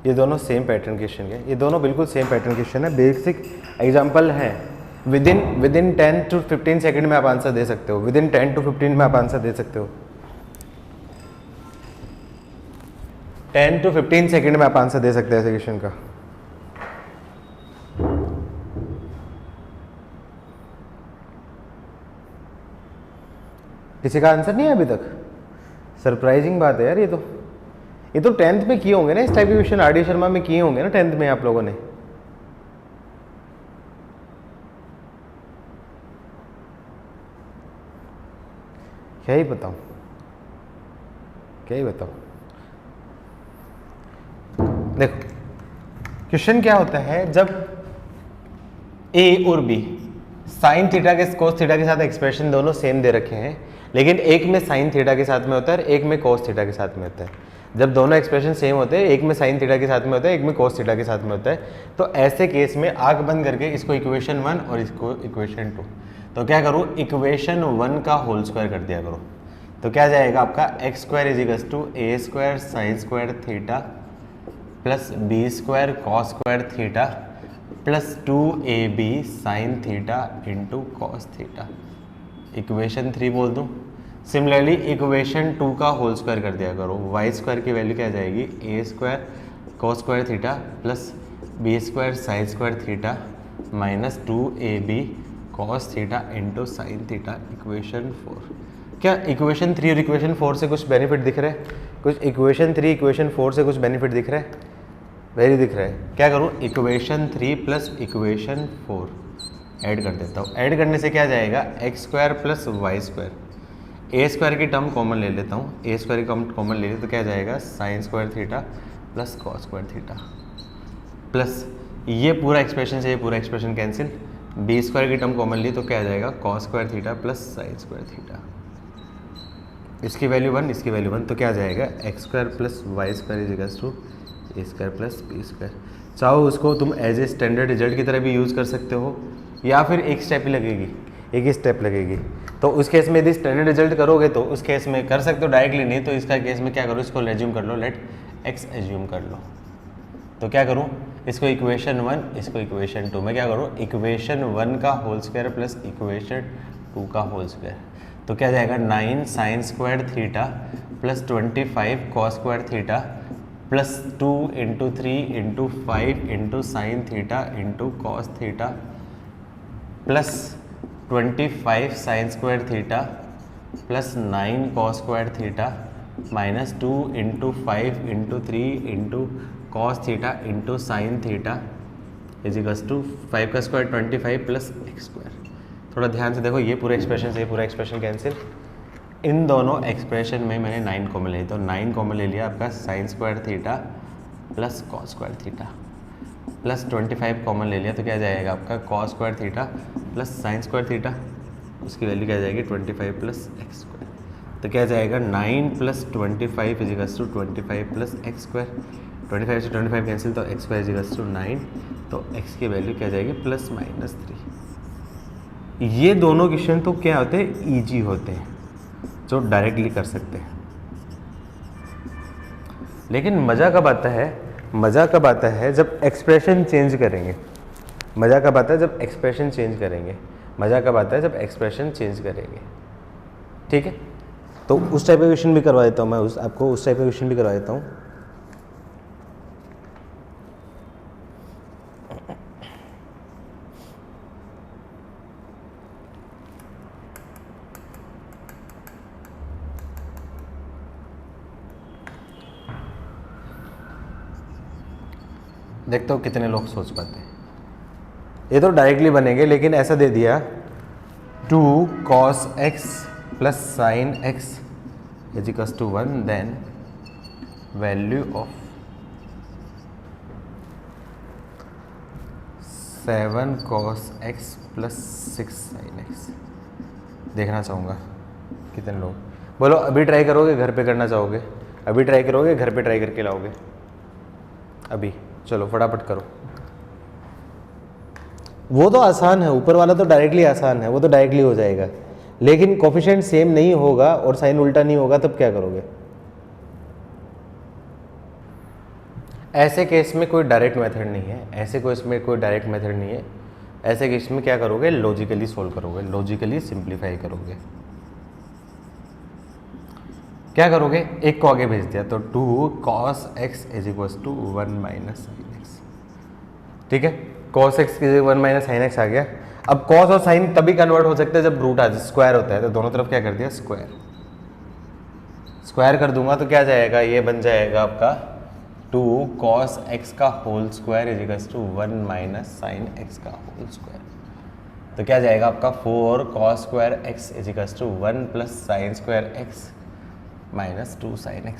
ये दोनों सेम पैटर्न के क्वेश्चन है, ये दोनों बिल्कुल सेम पैटर्न के क्वेश्चन है। बेसिक एग्जांपल है, विदिन 10 to 15 सेकंड में आप आंसर दे सकते हो, विदिन 10 to 15 में आप आंसर दे सकते हो, 10 to 15 सेकंड में आप आंसर दे सकते हैं ऐसे क्वेश्चन का। किसी का आंसर नहीं है अभी तक? सरप्राइजिंग बात है यार ये तो 10th में किए होंगे ना इस टाइप के क्वेश्चन, आर डी शर्मा में किए होंगे ना 10th में आप लोगों ने। क्या ही बताऊं, क्या ही बताऊं। देखो क्वेश्चन क्या होता है, जब ए और बी साइन थीटा के कोस थीटा के साथ एक्सप्रेशन दोनों सेम दे रखे हैं, लेकिन एक में साइन थीटा के साथ में होता है और एक में कोस थीटा के साथ में होता है। जब दोनों एक्सप्रेशन सेम होते हैं, एक में साइन थीटा के साथ में होता है, एक में कोस थीटा के साथ में होता है, तो ऐसे केस में आंख बंद करके इसको इक्वेशन 1 और इसको इक्वेशन 2, तो क्या करूँ, इक्वेशन 1 का होल स्क्वायर कर दिया करो। तो क्या जाएगा आपका x square इजिकल्स to a square sine square theta plus B square cos square theta plus 2ab sine theta into cos theta, equation 3 बोल दूँ। सिमिलरली इक्वेशन 2 का होल स्क्वायर कर दिया करो, वाई स्क्वायर की वैल्यू क्या जाएगी, A square cos square theta plus B square sine square theta minus 2ab cos theta into sine theta, equation 4। क्या इक्वेशन 3 और इक्वेशन 4 से कुछ बेनिफिट दिख रहा है? कुछ इक्वेशन 3 इक्वेशन 4 से कुछ बेनिफिट दिख रहा है? वेरी दिख रहा है। क्या करूँ, इक्वेशन 3 प्लस इक्वेशन 4 ऐड कर देता हूँ। ऐड करने से क्या जाएगा, X square plus Y square, A square की टर्म कॉमन ले लेता हूँ, ए स्क्वायर की टर्म कॉमन ले ले तो क्या जाएगा, sine square theta plus cos square theta plus ये पूरा एक्सप्रेशन से ये पूरा एक्सप्रेशन कैंसिल, बी स्क्वायर की टर्म कॉमन ली तो क्या जाएगा, cos square theta plus sine square theta, इसकी वैल्यू 1 इसकी वैल्यू 1, तो क्या जाएगा, X square plus Y square इजिकल्स to a square plus B square. चाहो उसको तुम एज ए स्टैंडर्ड रिजल्ट की तरह भी यूज़ कर सकते हो, या फिर एक स्टेप ही लगेगी, एक ही स्टेप लगेगी। तो उस केस में यदि स्टैंडर्ड रिजल्ट करोगे तो उस केस में कर सकते हो डायरेक्टली, नहीं तो इसका केस में क्या करो, इसको एज्यूम कर लो, लेट एक्स एज्यूम कर लो। तो क्या करूँ, इसको इक्वेशन 1 इसको इक्वेशन 2 में क्या करूँ, इक्वेशन 1 का होल स्क्वायर प्लस इक्वेशन 2 का होल स्क्वायर, तो क्या जाएगा 9 sine square theta plus 25 cos square theta plus 2 into 3 into 5 into sine theta into cos theta plus 25 sine square theta plus 9 cos square theta minus 2 into 5 into 3 into cos theta into sine theta equals to 5 का square 25 plus x square. थोड़ा ध्यान से देखो, ये पूरा expression से ये पूरा एक्सप्रेशन कैंसिल, इन दोनों एक्सप्रेशन में मैंने 9 कॉमन ले, तो 9 कॉमन ले लिया आपका sine square theta plus cos square theta plus 25 common ले लिया तो क्या जाएगा आपका cos square theta plus sine square theta, उसकी वैल्यू क्या जाएगी 25 प्लस एक्स स्क्वायर, तो क्या जाएगा 9 plus 25 equals to 25 plus x square, 25 से 25 कैंसिल तो एक्स स्क्वायर इजिकल्स टू 9, तो एक्स की वैल्यू क्या जाएगी प्लस माइनस 3। ये दोनों क्वेश्चन तो क्या होते हैं, ईजी होते हैं, जो डायरेक्टली कर सकते हैं। लेकिन मज़ा कब आता है, मज़ा कब आता है जब एक्सप्रेशन चेंज करेंगे, मज़ा कब आता है जब एक्सप्रेशन चेंज करेंगे, मज़ा कब आता है जब एक्सप्रेशन चेंज करेंगे। ठीक है, तो उस टाइप का क्वेश्चन भी करवा देता हूँ मैं, आपको उस टाइप का क्वेश्चन भी करवा देता हूँ। देखते हो कितने लोग सोच पाते हैं। ये तो डायरेक्टली बनेंगे, लेकिन ऐसा दे दिया 2 cos x plus sine x equals to 1, then value of 7 cos x plus 6 sine x। देखना चाहूँगा कितने लोग, बोलो अभी ट्राई करोगे, घर पे करना चाहोगे, अभी ट्राई करोगे, घर पे ट्राई करके लाओगे, अभी चलो फटाफट करो। वो तो आसान है, ऊपर वाला तो डायरेक्टली आसान है, वो तो डायरेक्टली हो जाएगा, लेकिन कोफिशिएंट सेम नहीं होगा और साइन उल्टा नहीं होगा, तब क्या करोगे? ऐसे केस में कोई डायरेक्ट मेथड नहीं है, ऐसे केस में कोई डायरेक्ट मेथड नहीं है, ऐसे केस में क्या करोगे, लॉजिकली सोल्व करोगे, लॉजिकली सिंप्लीफाई करोगे। क्या करोगे, एक को आगे भेज दिया तो 2 cos x is equals to 1 minus sine X. ठीक है, cos x is 1 minus sine X आ गया। अब कॉस और साइन तभी कन्वर्ट हो सकते हैं जब रूट आ जाए, स्क्वायर होता है, तो दोनों तरफ क्या कर दिया स्क्वायर, स्क्वायर कर दूंगा तो क्या जाएगा, ये बन जाएगा आपका 2 cos x का whole square is equal to 1 minus sine x का होल स्क्वायर। तो क्या जाएगा आपका 4 cos square x is equal to 1 plus sine square x minus 2 sine x।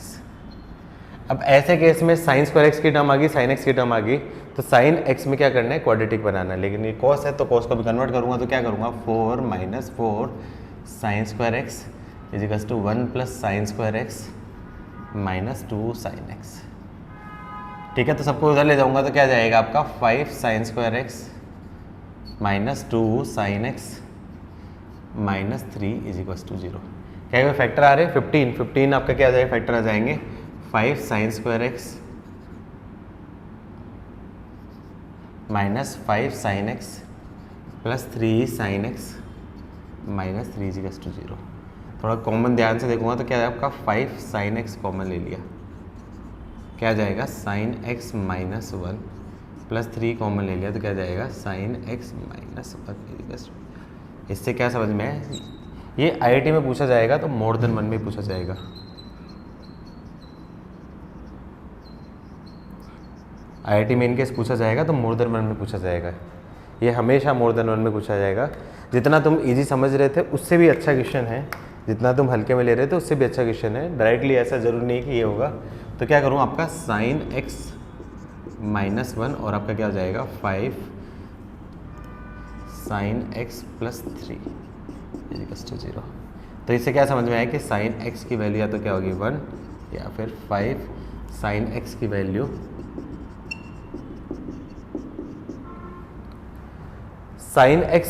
अब ऐसे केस में साइन स्क्वायर x की टर्म आ गई, साइन x की टर्म आ गई, तो साइन x में क्या करना है, क्वाड्रेटिक बनाना है, लेकिन ये cos है तो cos को भी कन्वर्ट करूंगा तो क्या करूंगा 4 minus 4 sine square x is equal to 1 plus sine square x minus 2 sine x। ठीक है, तो सबको उधर ले जाऊंगा तो क्या जाएगा आपका 5 sine square x minus 2 sine x minus 3 is equal to 0। क्या ये फैक्टर आ रहे हैं 15 आपका क्या आ जाएगा, फैक्टर आ जाएंगे 5 sine square x minus 5 sine x plus 3 sine x minus 3 is equal to 0। थोड़ा कॉमन ध्यान से देखूंगा तो क्या है आपका 5 साइन x कॉमन ले लिया, क्या जाएगा sine x minus 1 plus 3 common ले लिया तो क्या जाएगा साइन x माइनस 1। इससे क्या समझ में है, ये IIT में पूछा जाएगा तो मोर देन 1 में पूछा जाएगा। IIT में इनकेस पूछा जाएगा तो मोर देन 1 में पूछा जाएगा, ये हमेशा मोर देन 1 में पूछा जाएगा। जितना तुम इजी समझ रहे थे उससे भी अच्छा क्वेश्चन है, जितना तुम हल्के में ले रहे थे उससे भी अच्छा क्वेश्चन है। डायरेक्टली ऐसा जरूरी नहीं कि ये होगा, तो क्या करूँ आपका साइन x माइनस 1 और आपका क्या हो जाएगा 5 sine x plus 3 equals to 0। तो इससे क्या समझ में आया कि साइन x की वैल्यू या तो क्या होगी 1 या फिर 5 साइन x की वैल्यू साइन x।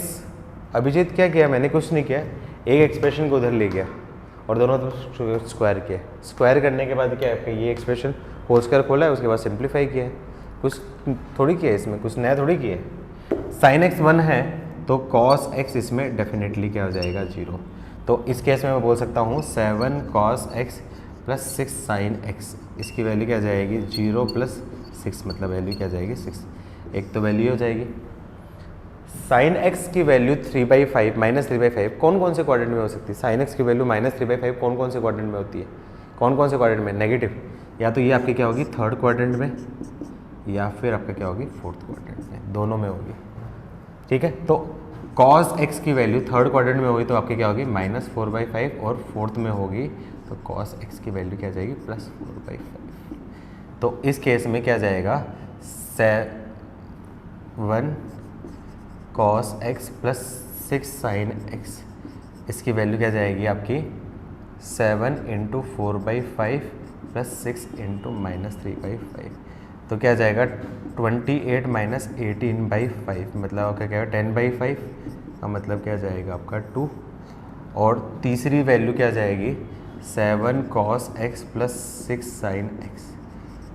अभिजीत क्या किया, मैंने कुछ नहीं किया, एक एक्सप्रेशन को उधर ले गया और दोनों तरफ स्क्वायर किया। स्क्वायर करने के बाद क्या है, ये एक्सप्रेशन होल स्क्वायर खोला है, उसके बाद सिंप्लीफाई किया है, कुछ थोड़ी किया है इसमें, कुछ नया थोड़ी किया है। साइन x 1 है तो cos x इसमें डेफिनेटली क्या हो जाएगा 0। तो इस केस में मैं बोल सकता हूँ 7 cos x plus 6 sine x, इसकी वैल्यू क्या जाएगी 0 प्लस 6, मतलब वैल्यू क्या जाएगी 6, एक तो वैल्यू हो जाएगी। साइन x की वैल्यू 3/5 माइनस 3/5 कौन कौन से क्वाड्रेंट में हो सकती है, साइन x की वैल्यू माइनस 3/5 कौन कौन से क्वाड्रेंट में होती है, कौन कौन से क्वाड्रेंट में, नेगेटिव, या तो ये आपकी क्या होगी थर्ड क्वाड्रेंट में या फिर आपका क्या होगी फोर्थ क्वाड्रेंट में, दोनों में होगी। ठीक है, तो cos x की वैल्यू थर्ड क्वाड्रेंट में होगी तो आपकी क्या होगी माइनस 4/5 और फोर्थ में होगी तो cos x की वैल्यू क्या जाएगी प्लस 4/5। तो इस केस में क्या जाएगा 7 cos x plus 6 sine x, इसकी वैल्यू क्या जाएगी आपकी 7 इंटू 4/5 प्लस 6 इंटू माइनस 3/5, तो क्या जाएगा 28 माइनस 18/5, मतलब आपका क्या है 10/5 का मतलब क्या जाएगा आपका 2। और तीसरी वैल्यू क्या जाएगी 7 cos x plus 6 sine x,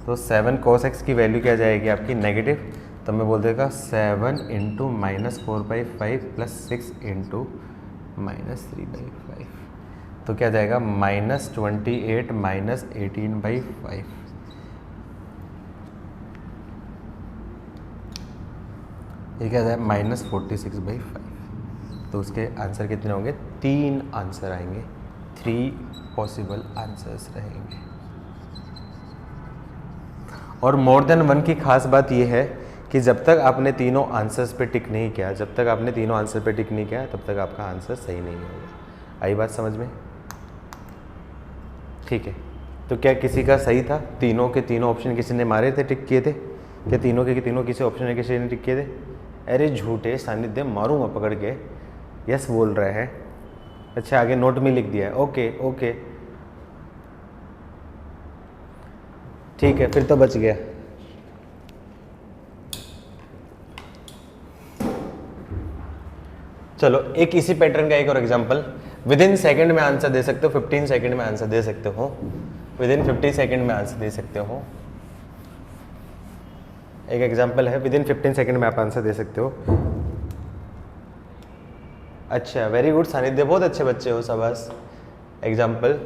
तो 7 cos x की वैल्यू क्या जाएगी आपकी नेगेटिव, तो मैं बोल देगा 7 into minus 4/5 plus 6 into minus 3/5, तो क्या जाएगा माइनस 28 माइनस 18/5, ये क्या जाएगा माइनस 46/5। तो उसके आंसर कितने होंगे, 3 आंसर आएंगे, 3 पॉसिबल आंसर्स रहेंगे। और मोर देन 1 की खास बात ये है कि जब तक आपने तीनों आंसर्स पे टिक नहीं किया, जब तक आपने तीनों आंसर पे टिक नहीं किया तब तक आपका आंसर सही नहीं होगा। आई बात समझ में? ठीक है, तो क्या किसी का सही था, तीनों के तीनों ऑप्शन किसी ने मारे थे, टिक किए थे, क्या तीनों के तीनों किसी ऑप्शन में किसी ने टिक किए थे? अरे झूठे सानिध्य, मारूंगा पकड़ के। यस बोल रहे हैं, अच्छा आगे नोट में लिख दिया है, ओके ओके ठीक है, फिर तो बच गया। चलो एक इसी पैटर्न का एक और एग्जांपल, विद इन सेकेंड में आंसर दे सकते हो, 15 सेकेंड में आंसर दे सकते हो, विद इन 50 सेकेंड में आंसर दे सकते हो। एक एग्जांपल है, विद इन 15 सेकेंड में आप आंसर दे सकते हो। अच्छा, वेरी गुड सानिध्य, बहुत अच्छे बच्चे हो, शाबाश। Example,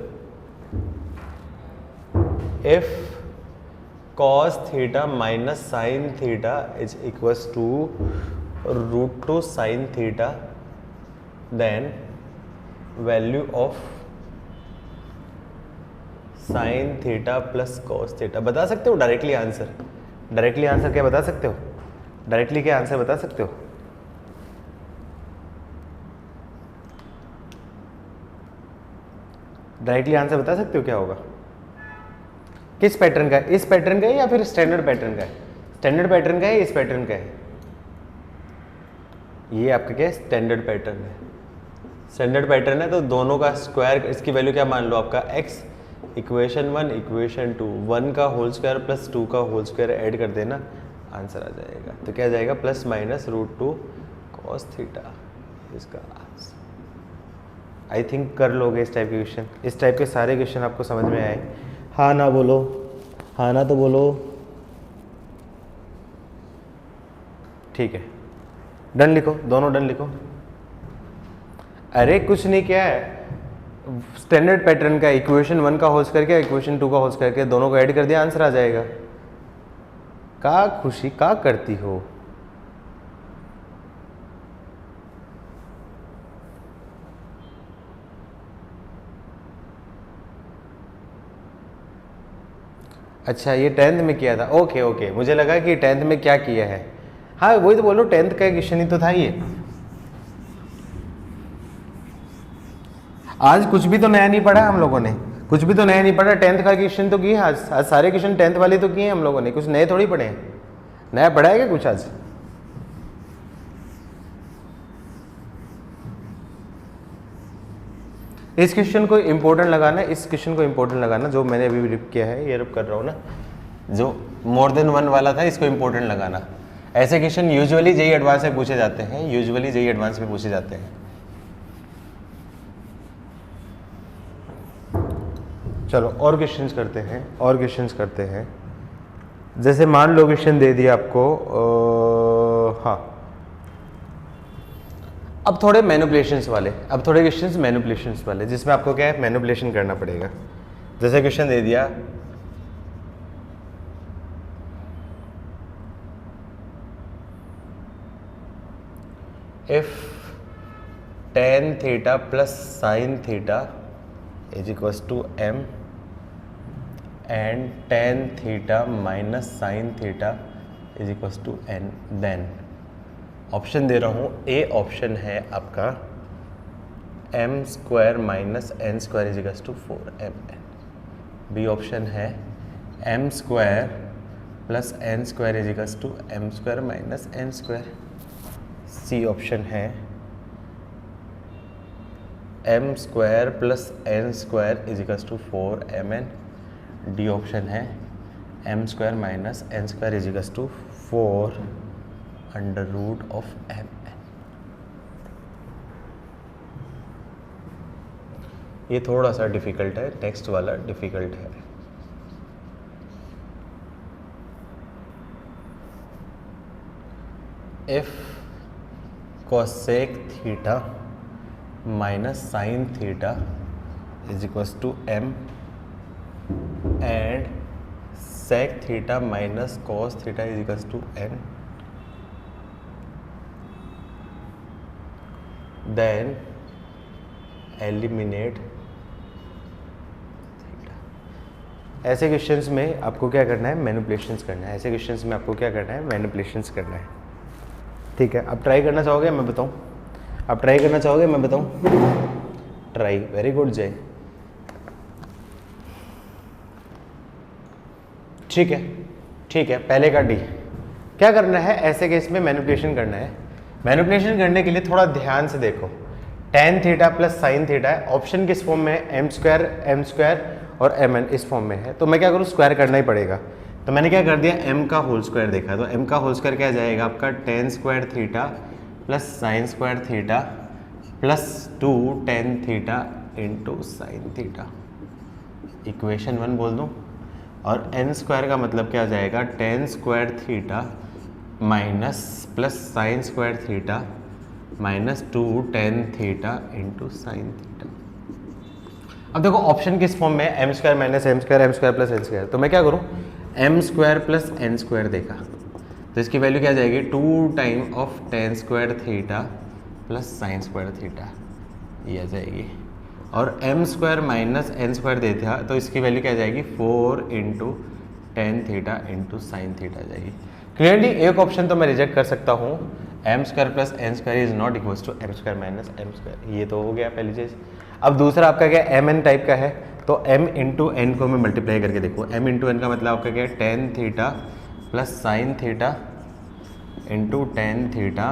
if cos theta minus sine theta is equals to √2 sine theta then value of sine theta plus cos theta. बता सकते हो डायरेक्टली आंसर? डायरेक्टली आंसर क्या बता सकते हो? डायरेक्टली क्या आंसर बता सकते हो? डायरेक्टली आंसर बता सकते हो क्या होगा? किस पैटर्न का है? इस पैटर्न का है या फिर स्टैंडर्ड पैटर्न का है? स्टैंडर्ड पैटर्न का है, इस पैटर्न का है? ये आपका क्या है? स्टैंडर्ड पैटर्न है। स्टैंडर्ड पैटर्न है तो दोनों का स्क्वायर, इसकी वैल्यू क्या मान लो आपका x, इक्वेशन 1 इक्वेशन 2, 1 का होल स्क्वायर प्लस 2 का होल स्क्वायर ऐड कर देना, आंसर आ जाएगा। तो क्या जाएगा? प्लस माइनस √2 कॉस थीटा, इसका आंसर। आई थिंक कर लोगे इस टाइप के क्वेश्चन। इस टाइप के सारे क्वेश्चन आपको समझ में आए? हाँ ना बोलो, हाँ ना तो बोलो। ठीक है, डन लिखो, दोनों डन लिखो। अरे कुछ नहीं किया है, स्टैंडर्ड पैटर्न का इक्वेशन 1 का होल स्क्वायर किया, इक्वेशन 2 का होल स्क्वायर किया, दोनों को ऐड कर दिया, आंसर आ जाएगा। का खुशी का करती हो? अच्छा ये 10th में किया था, ओके ओके, मुझे लगा कि 10th में क्या किया है। हाँ वही तो बोलो, 10th का क्वेश्चन ही तो था ये। आज कुछ भी तो नया नहीं पढ़ा हम लोगों ने, कुछ भी तो नया नहीं पढ़ा। 10th का क्वेश्चन तो किए आज सारे क्वेश्चन 10th वाले तो किए हम लोगों ने, कुछ नए थोड़ी पढ़े हैं। नया पढ़ा है क्या कुछ आज? इस क्वेश्चन को इंपॉर्टेंट लगाना, इस क्वेश्चन को इंपॉर्टेंट लगाना, जो मैंने अभी लिख किया है ये रब कर रहा हूँ ना, जो मोर देन 1 वाला था, इसको इंपॉर्टेंट लगाना। ऐसे क्वेश्चन यूजुअली जेईई एडवांस में पूछे जाते हैं, यूजुअली जेईई एडवांस में पूछे जाते हैं। चलो और क्वेश्चंस करते हैं, और क्वेश्चंस करते हैं। जैसे मान लो क्वेश्चन दे दिया आपको, हाँ अब थोड़े मैनिपुलेशंस वाले, अब थोड़े क्वेश्चंस मैनिपुलेशंस वाले, जिसमें आपको क्या है, मैनिपुलेशन करना पड़ेगा। जैसे क्वेश्चन दे दिया if tan theta plus sine theta is equals to m and tan theta minus sine theta is equals to n, then option दे रहा हूँ। ए ऑप्शन है आपका m square minus n square is equals to 4mn। B option है m square plus n square is equals to m square minus n square. C option है m square plus n square is equals to 4mn। D option है m square minus n square is equals to 4 under root of mn। ये थोड़ा सा difficult है, next वाला difficult है। If cosec theta minus sine theta is equals to m and sec theta minus cos theta is equals to n, then eliminate theta. ऐसे questions में आपको क्या करना है, मैनिपुलेशंस करना है। ऐसे क्वेश्चंस में आपको क्या करना है, मैनिपुलेशंस करना है। ठीक है, अब ट्राई करना चाहोगे मैं बताऊं? आप ट्राई करना चाहोगे मैं बताऊं? ट्राई, वेरी गुड जय। ठीक है ठीक है, पहले का डी। क्या करना है ऐसे केस में, मैनिपुलेशन करना है। मैनिपुलेशन करने के लिए थोड़ा ध्यान से देखो, tan theta plus sine theta है, ऑप्शन किस फॉर्म में है, m स्क्वायर और mn इस फॉर्म में है, तो मैं क्या करूँ, स्क्वायर करना ही पड़ेगा। तो मैंने क्या कर दिया, m का होल स्क्वायर देखा, तो m का होल स्क्वायर क्या जाएगा आपका, tan square theta plus sine square theta plus 2 tan theta into sine theta, equation 1 बोल दूँ। और n स्क्वायर का मतलब क्या जाएगा, tan square theta minus plus sine square theta minus 2 tan theta into sine theta. अब देखो ऑप्शन किस फॉर्म में है, m square minus m square plus n square, तो मैं क्या करूँ, m square plus n square देखा, तो इसकी वैल्यू क्या जाएगी 2 time of tan square theta plus sine square theta, ये आ जाएगी। और m square minus n square देते हैं तो इसकी वैल्यू क्या जाएगी 4 इंटू tan theta into sine theta आ जाएगी। क्लियरली एक ऑप्शन तो मैं रिजेक्ट कर सकता हूँ, m square plus N square is not equals to M square minus m square, ये तो हो गया पहली चीज़। अब दूसरा आपका क्या एम एन टाइप का है, तो एम इंटू एन को मैं मल्टीप्लाई करके देखूँ, एम इंटू एन का मतलब आपका क्या है tan theta plus sine theta into tan theta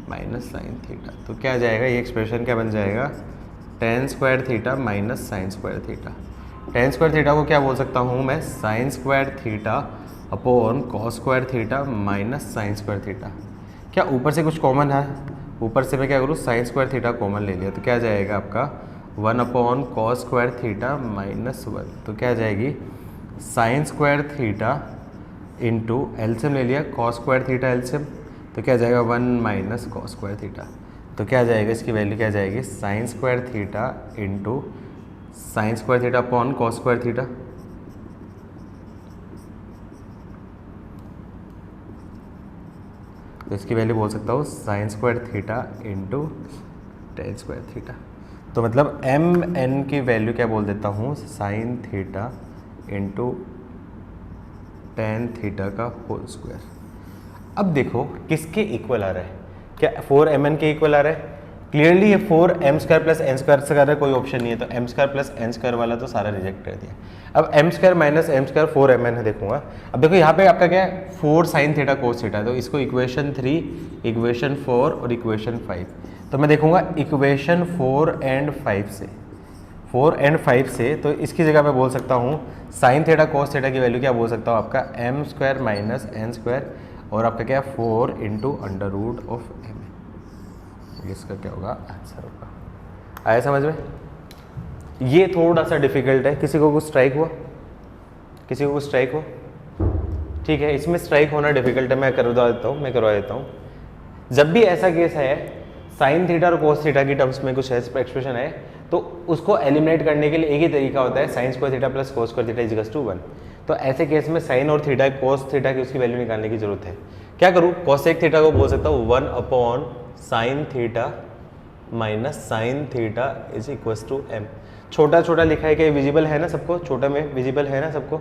minus sine theta, तो क्या आ जाएगा ये एक्सप्रेशन क्या बन जाएगा ten square theta minus sine square theta. Ten square theta को क्या बोल सकता हूँ मैं sign square theta upon cos square theta minus sine square theta. क्या ऊपर से कुछ कॉमन है, ऊपर से मैं क्या करूँ साइन स्क्वायर थीटा कॉमन ले लिया, तो क्या आ जाएगा आपका 1 upon cos square theta minus 1, तो क्या आ जाएगी sign square theta into LCM ले लिया कॉस स्क्वायर थीटा एलसीएम, तो क्या आ जाएगा 1 माइनस कॉस स्क्वायर थीटा, तो क्या आ जाएगा इसकी वैल्यू क्या आ जाएगी sign square theta into sine square theta upon cos square theta, तो इसकी वैल्यू बोल सकता हूँ sign square theta into ten square theta. तो मतलब एम एन की वैल्यू क्या बोल देता हूँ sine theta into tan theta का होल स्क्वायर। अब देखो किसके इक्वल आ रहा है, क्या 4mn के इक्वल आ रहा है, क्लियरली ये 4m square plus N square से कर रहा है, कोई ऑप्शन नहीं है, तो m square plus N square वाला तो सारा रिजेक्ट कर दिया। अब m square minus m square 4mn है देखूंगा। अब देखो यहाँ पे आपका क्या है 4 साइन थीटा कोस थीटा, तो इसको इक्वेशन 3 इक्वेशन 4 और इक्वेशन 5, तो मैं देखूंगा इक्वेशन 4 एंड 5 से, 4 एंड 5 से, तो इसकी जगह मैं बोल सकता हूँ साइन थीटा कोस थीटा की वैल्यू क्या बोल सकता हूँ आपका m square minus n square और आपका क्या 4 into under root of m, इसका क्या होगा आंसर होगा। आया समझ में? ये थोड़ा सा डिफिकल्ट है, किसी को कुछ स्ट्राइक हुआ, किसी को कुछ स्ट्राइक हो? ठीक है, इसमें स्ट्राइक होना डिफिकल्ट है, मैं करवा देता हूँ। जब भी ऐसा केस है साइन थीटा और कोस थीटा की टर्म्स में कुछ एक्सप्रेशन है, तो उसको एलिमिनेट करने के लिए एक ही तरीका होता है sine square theta plus cos square theta is equals to 1। तो ऐसे केस में साइन और थीटा कोस थीटा की उसकी वैल्यू निकालने की जरूरत है। क्या करूँ, कोसेक थीटा को बोल सकता हूँ 1 upon sine theta minus sine theta is equals to m. छोटा छोटा लिखा है कि विजिबल है ना सबको, छोटा में विजिबल है ना सबको,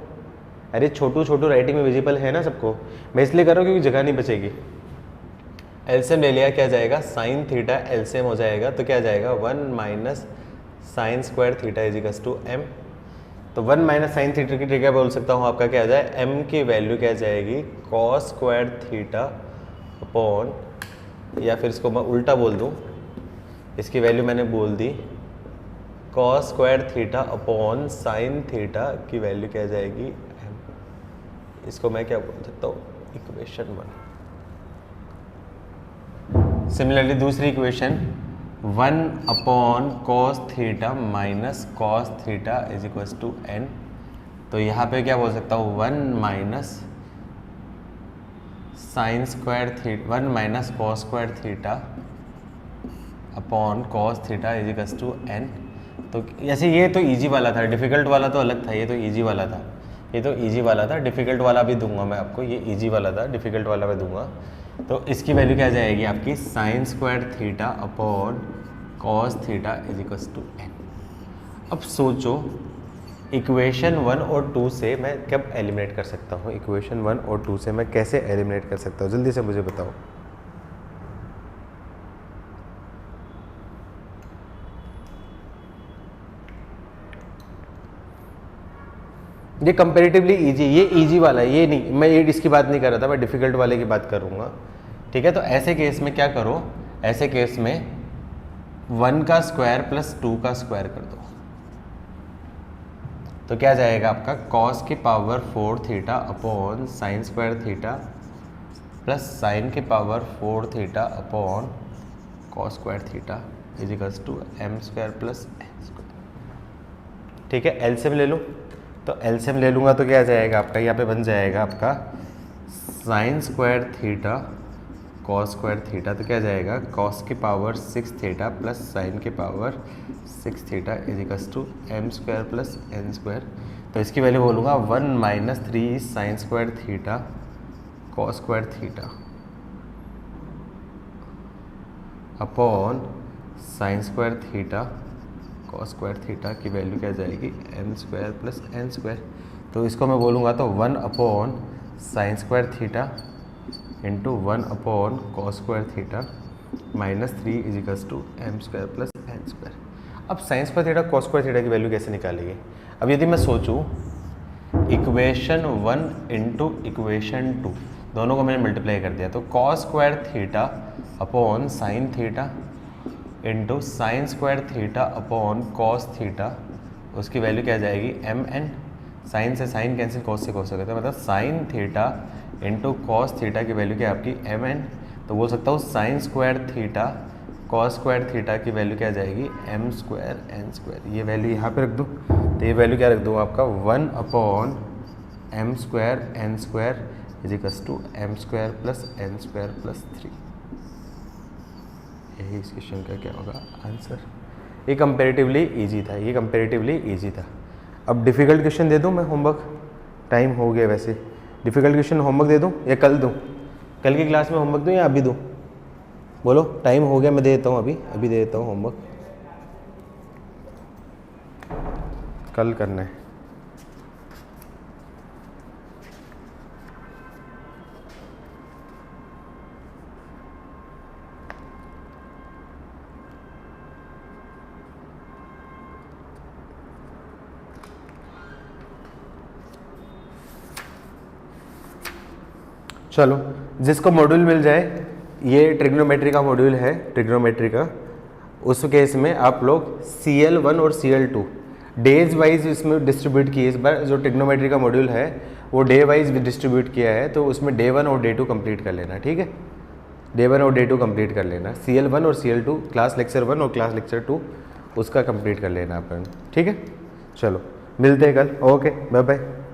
अरे छोटू छोटू राइटिंग में विजिबल है ना सबको, मैं इसलिए कर रहा हूँ क्योंकि जगह नहीं बचेगी। एलसीएम ले लिया, क्या जाएगा साइन थीटा एलसीएम हो जाएगा, तो क्या जाएगा 1 minus sine square theta is equals to m. तो 1 माइनस साइन थीटा की जगह बोल सकता हूँ आपका क्या आ जाए एम की वैल्यू क्या जाएगी कॉस स्क्वायर थीटा अपॉन, या फिर इसको मैं उल्टा बोल दूँ, इसकी वैल्यू मैंने बोल दी cos square theta upon sine theta की वैल्यू क्या जाएगी एम। इसको मैं क्या बोल सकता हूँ इक्वेशन 1। सिमिलरली दूसरी equation 1 upon cos theta minus cos theta is equals to N, तो यहाँ पे क्या बोल सकता हूँ 1 minus sine square theta 1 minus cos square theta upon cos theta is equals to N. तो ऐसे ये तो इजी वाला था, डिफ़िकल्ट वाला तो अलग था, ये तो इजी वाला था, ये तो इजी वाला था, डिफ़िकल्ट वाला भी दूंगा मैं आपको, ये इजी वाला था, डिफ़िकल्ट वाला मैं दूंगा। तो इसकी वैल्यू क्या जाएगी आपकी sine square theta upon cos theta is equals to n. अब सोचो इक्वेशन 1 और 2 से मैं कब एलिमिनेट कर सकता हूँ, इक्वेशन 1 और 2 से मैं कैसे एलिमिनेट कर सकता हूँ, जल्दी से मुझे बताओ। ये कंपैरेटिवली इजी, ये इजी वाला है, ये नहीं, मैं ये इसकी बात नहीं कर रहा था, मैं डिफ़िकल्ट वाले की बात करूँगा। ठीक है, तो ऐसे केस में क्या करो, ऐसे केस में 1 का स्क्वायर प्लस 2 का स्क्वायर कर दो, तो क्या जाएगा आपका कॉस की power 4 theta upon sine square theta plus sine की power 4 theta upon cos square theta is equals to M square plus N square. ठीक है, एलसीएम ले लो, तो एलसीएम ले लूँगा तो क्या जाएगा आपका, यहाँ पे बन जाएगा आपका sine square theta cos square theta, तो क्या जाएगा कॉस की पावर 6 थीटा प्लस साइन की power 6 theta is equals to M square plus N square. तो इसकी वैल्यू बोलूँगा 1 minus 3 sine square theta cos square theta upon sine square theta cos square theta की value क्या जाएगी m square plus N square. तो इसको मैं बोलूँगा तो 1 upon sine square theta into 1 upon cos square theta minus 3 equals to M square plus N square. अब sine square theta cos square theta की वैल्यू कैसे निकालेंगे? अब यदि मैं सोचूं इक्वेशन 1 इंटू इक्वेशन 2 दोनों को मैंने मल्टीप्लाई कर दिया तो cos square theta upon sine theta into sine square theta upon cos theta, उसकी वैल्यू क्या जाएगी एम एन। साइन से साइन कैंसिल, कॉस से कॉस हो गया, मतलब sign theta into cos theta की वैल्यू क्या है आपकी एम एन। तो बोल सकता हूँ sign square theta cos square theta की वैल्यू क्या जाएगी एम स्क्वायर एन स्क्वायर। ये वैल्यू यहाँ पे रख दूँ तो ये वैल्यू क्या रख दूँ आपका 1 upon m square n square इजिकल्स to M square plus N square plus 3। यही इस क्वेश्चन का क्या होगा आंसर। ये कंपेरेटिवली इजी था, ये कंपेरेटिवली इजी था। अब डिफ़िकल्ट क्वेश्चन दे दूँ मैं होमवर्क, टाइम हो गया वैसे। डिफ़िकल्ट क्वेश्चन होमवर्क दे दूँ या कल दूँ? कल की क्लास में होमवर्क दूँ या अभी दूँ? बोलो, टाइम हो गया, मैं दे देता हूँ अभी दे देता हूँ होमवर्क। कल करना है। चलो, जिसको मॉड्यूल मिल जाए, ये ट्रिग्नोमेट्री का मॉड्यूल है, ट्रिग्नोमेट्री का, उस केस में आप लोग CL1 और CL2 डेज वाइज इसमें डिस्ट्रीब्यूट किए। इस बार जो ट्रिग्नोमेट्री का मॉड्यूल है वो डे वाइज डिस्ट्रीब्यूट किया है, तो उसमें डे 1 और डे 2 कंप्लीट कर लेना, ठीक है। डे 1 और डे 2 कंप्लीट कर लेना। CL1 और CL2 क्लास लेक्चर 1 और क्लास लेक्चर 2 उसका कंप्लीट कर लेना अपन, ठीक है। चलो मिलते हैं कल, ओके बाय बाय।